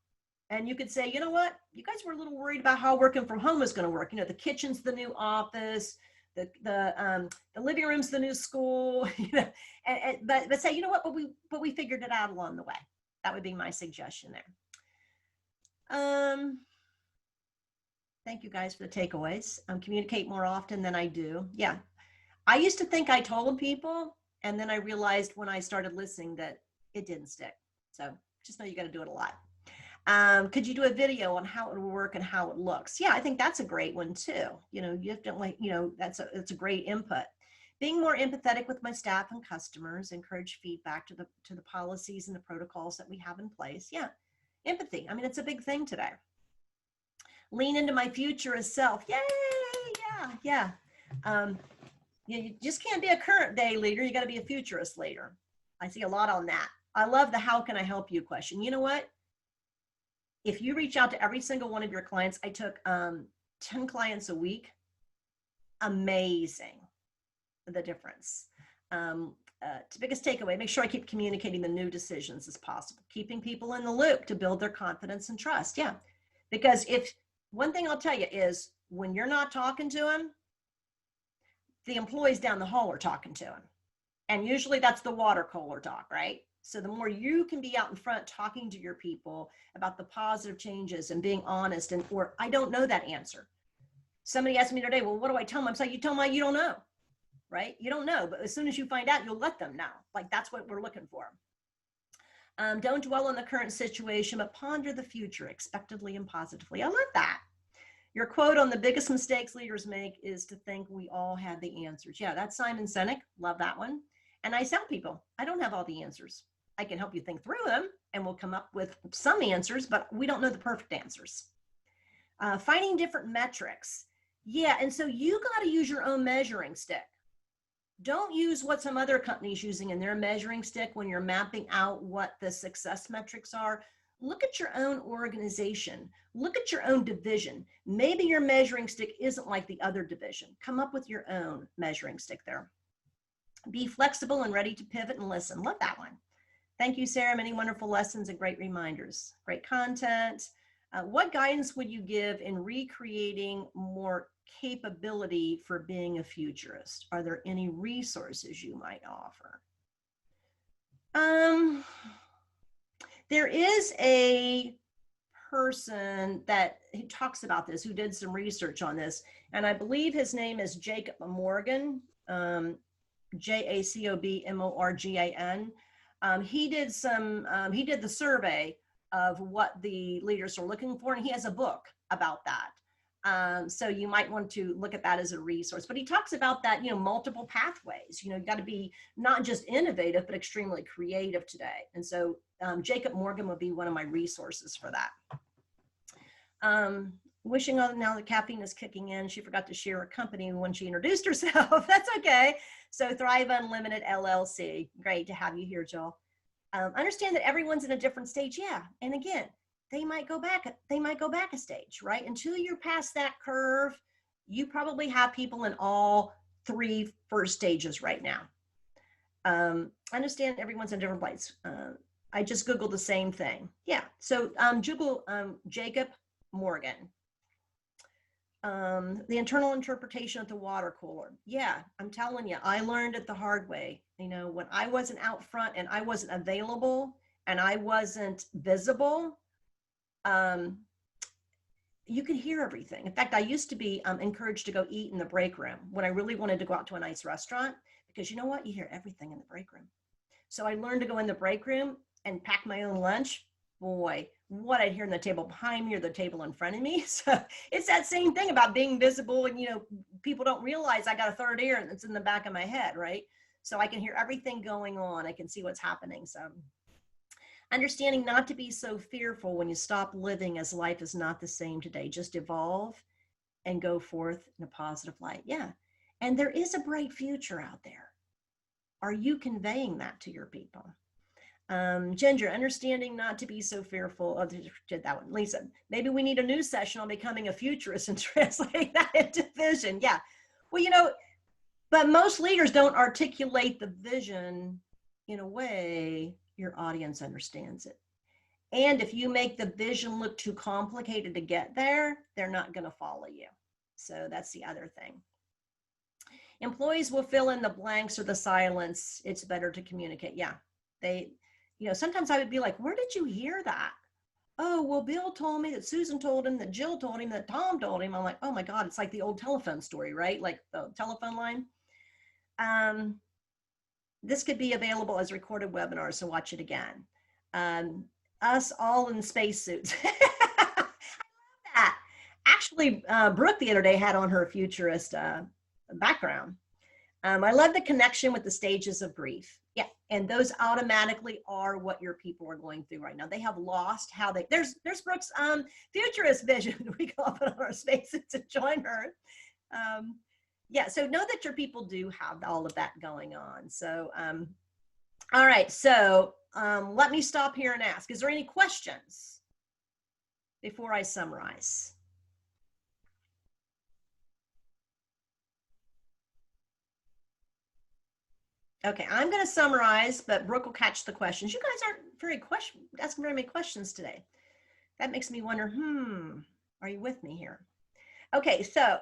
And you could say, you know what, you guys were a little worried about how working from home is going to work. The kitchen's the new office, the living room's the new school, but say, you know what, but we figured it out along the way. That would be my suggestion there. Thank you guys for the takeaways. Communicate more often than I do. Yeah. I used to think I told people, and then I realized when I started listening that it didn't stick. So just know you got to do it a lot. Could you do a video on how it will work and how it looks? Yeah, I think that's a great one too. You have to that's a great input. Being more empathetic with my staff and customers, encourage feedback to the policies and the protocols that we have in place. Yeah, empathy. I mean, it's a big thing today. Lean into my future as self. Yay! Yeah. You just can't be a current day leader. You got to be a futurist leader. I see a lot on that. I love the how can I help you question. You know what? If you reach out to every single one of your clients, I took 10 clients a week. Amazing, the difference. Biggest takeaway, make sure I keep communicating the new decisions as possible. Keeping people in the loop to build their confidence and trust. Yeah, because one thing I'll tell you is when you're not talking to them, the employees down the hall are talking to them. And usually that's the water cooler talk, right? So the more you can be out in front talking to your people about the positive changes and being honest, or I don't know that answer. Somebody asked me today, well, what do I tell them? I'm saying, you tell them you don't know, right? You don't know, but as soon as you find out, you'll let them know. Like that's what we're looking for. Don't dwell on the current situation, but ponder the future expectantly and positively. I love that. Your quote on the biggest mistakes leaders make is to think we all have the answers. Yeah, that's Simon Sinek. Love that one. And I tell people, I don't have all the answers. I can help you think through them and we'll come up with some answers, but we don't know the perfect answers. Finding different metrics. Yeah, and so you got to use your own measuring stick. Don't use what some other company's using in their measuring stick when you're mapping out what the success metrics are. Look at your own organization. Look at your own division. Maybe your measuring stick isn't like the other division. Come up with your own measuring stick there. Be flexible and ready to pivot and listen. Love that one. Thank you, Sarah. Many wonderful lessons and great reminders. Great content. What guidance would you give in recreating more capability for being a futurist? Are there any resources you might offer? There is a person that he talks about this, who did some research on this, and I believe his name is Jacob Morgan, Jacobmorgan. He did the survey of what the leaders are looking for, and he has a book about that. So you might want to look at that as a resource. But he talks about that, multiple pathways. You got to be not just innovative, but extremely creative today. And so Jacob Morgan would be one of my resources for that. Wishing on now that caffeine is kicking in, she forgot to share her company when she introduced herself. That's okay. So Thrive Unlimited LLC. Great to have you here, Jill. Understand that everyone's in a different stage. Yeah. And again, they might go back a stage, right? Until you're past that curve, you probably have people in all 3 first stages right now. Understand everyone's in a different place. I just Googled the same thing. Yeah. So Google Jacob Morgan. The internal interpretation of the water cooler. Yeah, I'm telling you, I learned it the hard way. You know, when I wasn't out front and I wasn't available and I wasn't visible, you could hear everything. In fact, I used to be encouraged to go eat in the break room when I really wanted to go out to a nice restaurant, because you know what? You hear everything in the break room. So I learned to go in the break room and pack my own lunch. Boy, what I'd hear on the table behind me or the table in front of me. So it's that same thing about being visible. And, you know, people don't realize I got a third ear and it's in the back of my head, right? So I can hear everything going on. I can see what's happening. So understanding not to be so fearful when you stop living as life is not the same today. Just evolve and go forth in a positive light. Yeah. And there is a bright future out there. Are you conveying that to your people? Ginger, understanding not to be so fearful. Oh, did that one. Lisa, maybe we need a new session on becoming a futurist and translating that into vision. Yeah. Well, you know, but most leaders don't articulate the vision in a way your audience understands it. And if you make the vision look too complicated to get there, they're not going to follow you. So that's the other thing. Employees will fill in the blanks or the silence. It's better to communicate. Yeah. They, you know, sometimes I would be like, where did you hear that? Oh, well, Bill told me, that Susan told him, that Jill told him, that Tom told him. I'm like, oh my God, it's like the old telephone story, right? Like the telephone line. This could be available as recorded webinars, so watch it again. Us all in spacesuits. I love that. Actually, Brooke the other day had on her futurist background. I love the connection with the stages of grief. Yeah, and those automatically are what your people are going through right now. They have lost how they, there's Brooke's futurist vision. We go up on our spacesuits to join her. Yeah, so know that your people do have all of that going on. So, all right, so let me stop here and ask, is there any questions before I summarize? Okay, I'm going to summarize, but Brooke will catch the questions. You guys aren't very asking very many questions today. That makes me wonder, are you with me here? Okay, so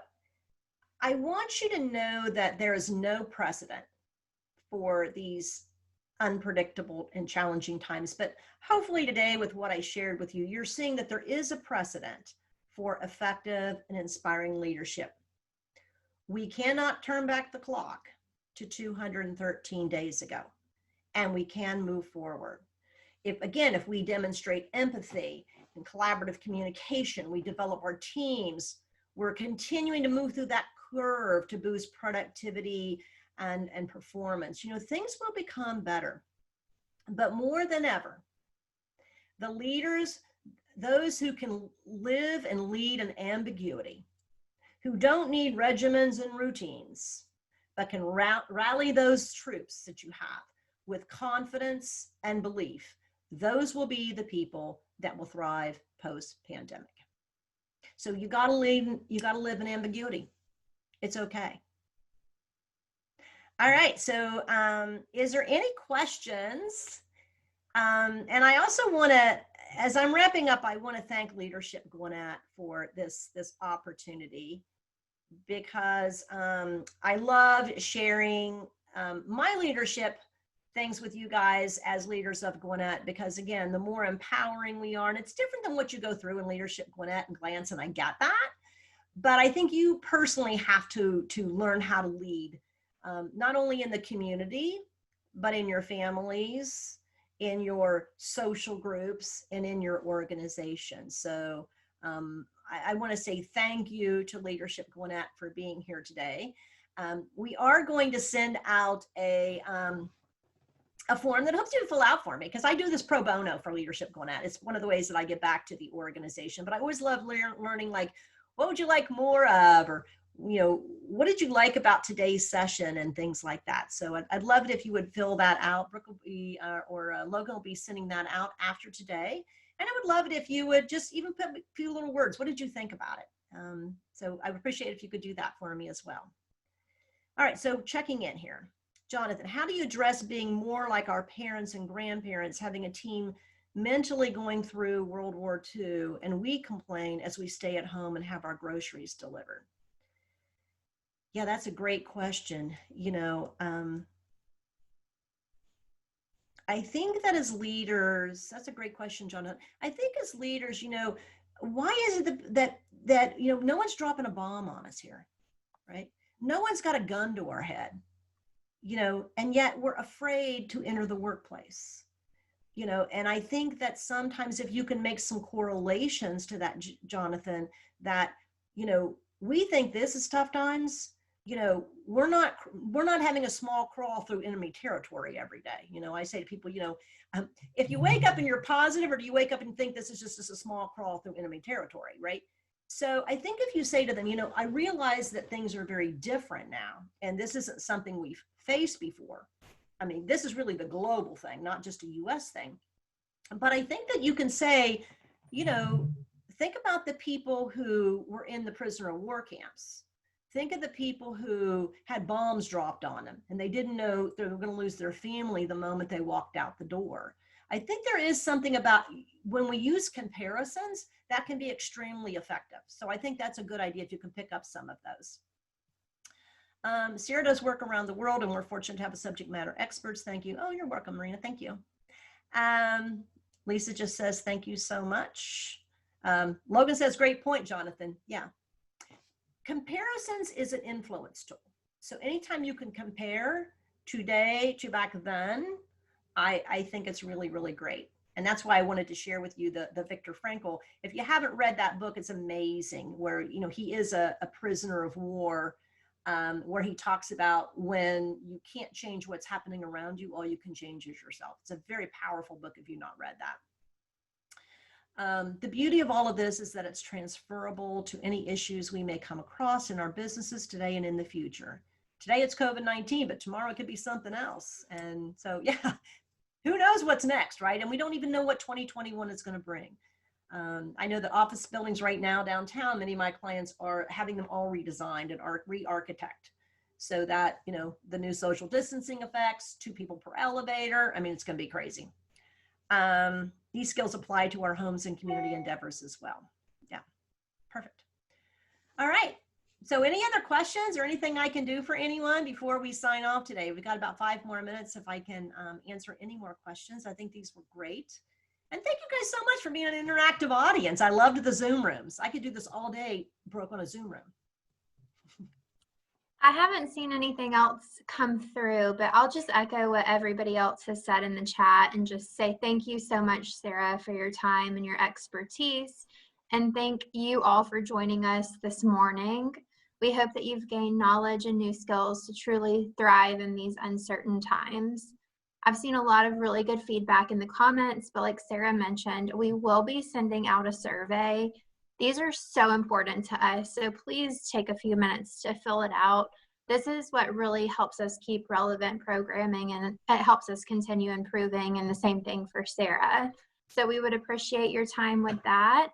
I want you to know that there is no precedent for these unpredictable and challenging times, but hopefully today with what I shared with you, you're seeing that there is a precedent for effective and inspiring leadership. We cannot turn back the clock to 213 days ago, and we can move forward. If we demonstrate empathy and collaborative communication, we develop our teams, we're continuing to move through that curve to boost productivity and performance. You know, things will become better. But more than ever, the leaders, those who can live and lead in ambiguity, who don't need regimens and routines, but can rally those troops that you have with confidence and belief, those will be the people that will thrive post-pandemic. So you got to live in ambiguity. It's okay. All right, so is there any questions? And I also want to, as I'm wrapping up, I want to thank Leadership Gwinnett for this opportunity, because I love sharing my leadership things with you guys as leaders of Gwinnett, because again, the more empowering we are, and it's different than what you go through in Leadership Gwinnett and Glance, and I get that, but I think you personally have to learn how to lead, not only in the community, but in your families, in your social groups, and in your organization. So I want to say thank you to Leadership Gwinnett for being here today. We are going to send out a form that I hope you fill out for me, because I do this pro bono for Leadership Gwinnett. It's one of the ways that I give back to the organization, but I always love learning, like, what would you like more of, or, you know, what did you like about today's session and things like that. So I'd love it if you would fill that out. Brooke will be, or Logan will be sending that out after today. And I would love it if you would just even put a few little words. What did you think about it? So I would appreciate it if you could do that for me as well. All right, so checking in here. Jonathan, how do you address being more like our parents and grandparents, having a team mentally going through World War II, and we complain as we stay at home and have our groceries delivered? Yeah, that's a great question. I think that as leaders, that's a great question, Jonathan. I think as leaders, why is it that no one's dropping a bomb on us here, right? No one's got a gun to our head, and yet we're afraid to enter the workplace, and I think that sometimes if you can make some correlations to that, Jonathan, that, we think this is tough times, we're not having a small crawl through enemy territory every day. I say to people, if you wake up and you're positive, or do you wake up and think this is just a small crawl through enemy territory, right? So I think if you say to them, I realize that things are very different now, and this isn't something we've faced before. I mean, this is really the global thing, not just a US thing. But I think that you can say, think about the people who were in the prisoner of war camps. Think of the people who had bombs dropped on them and they didn't know they were going to lose their family the moment they walked out the door. I think there is something about when we use comparisons that can be extremely effective. So I think that's a good idea if you can pick up some of those. Sarah does work around the world, and we're fortunate to have a subject matter experts. Thank you. Oh, you're welcome, Marina. Thank you. Lisa just says, thank you so much. Logan says, great point, Jonathan. Yeah. Comparisons is an influence tool. So anytime you can compare today to back then, I think it's really, really great. And that's why I wanted to share with you the Viktor Frankl. If you haven't read that book, it's amazing, where, he is a prisoner of war, where he talks about when you can't change what's happening around you, all you can change is yourself. It's a very powerful book if you've not read that. The beauty of all of this is that it's transferable to any issues we may come across in our businesses today and in the future. Today it's COVID-19, but tomorrow it could be something else. And so, yeah, who knows what's next, right? And we don't even know what 2021 is going to bring. I know the office buildings right now downtown, many of my clients are having them all redesigned and re-architect so that, the new social distancing effects, 2 people per elevator. I mean, it's going to be crazy. These skills apply to our homes and community endeavors as well. Yeah, perfect. All right. So any other questions or anything I can do for anyone before we sign off today? We've got about 5 more minutes if I can answer any more questions. I think these were great. And thank you guys so much for being an interactive audience. I loved the Zoom rooms. I could do this all day, broke on a Zoom room. I haven't seen anything else come through, but I'll just echo what everybody else has said in the chat and just say thank you so much, Sarah, for your time and your expertise. And thank you all for joining us this morning. We hope that you've gained knowledge and new skills to truly thrive in these uncertain times. I've seen a lot of really good feedback in the comments, but like Sarah mentioned, we will be sending out a survey. These are so important to us, so please take a few minutes to fill it out. This is what really helps us keep relevant programming, and it helps us continue improving, and the same thing for Sarah. So we would appreciate your time with that.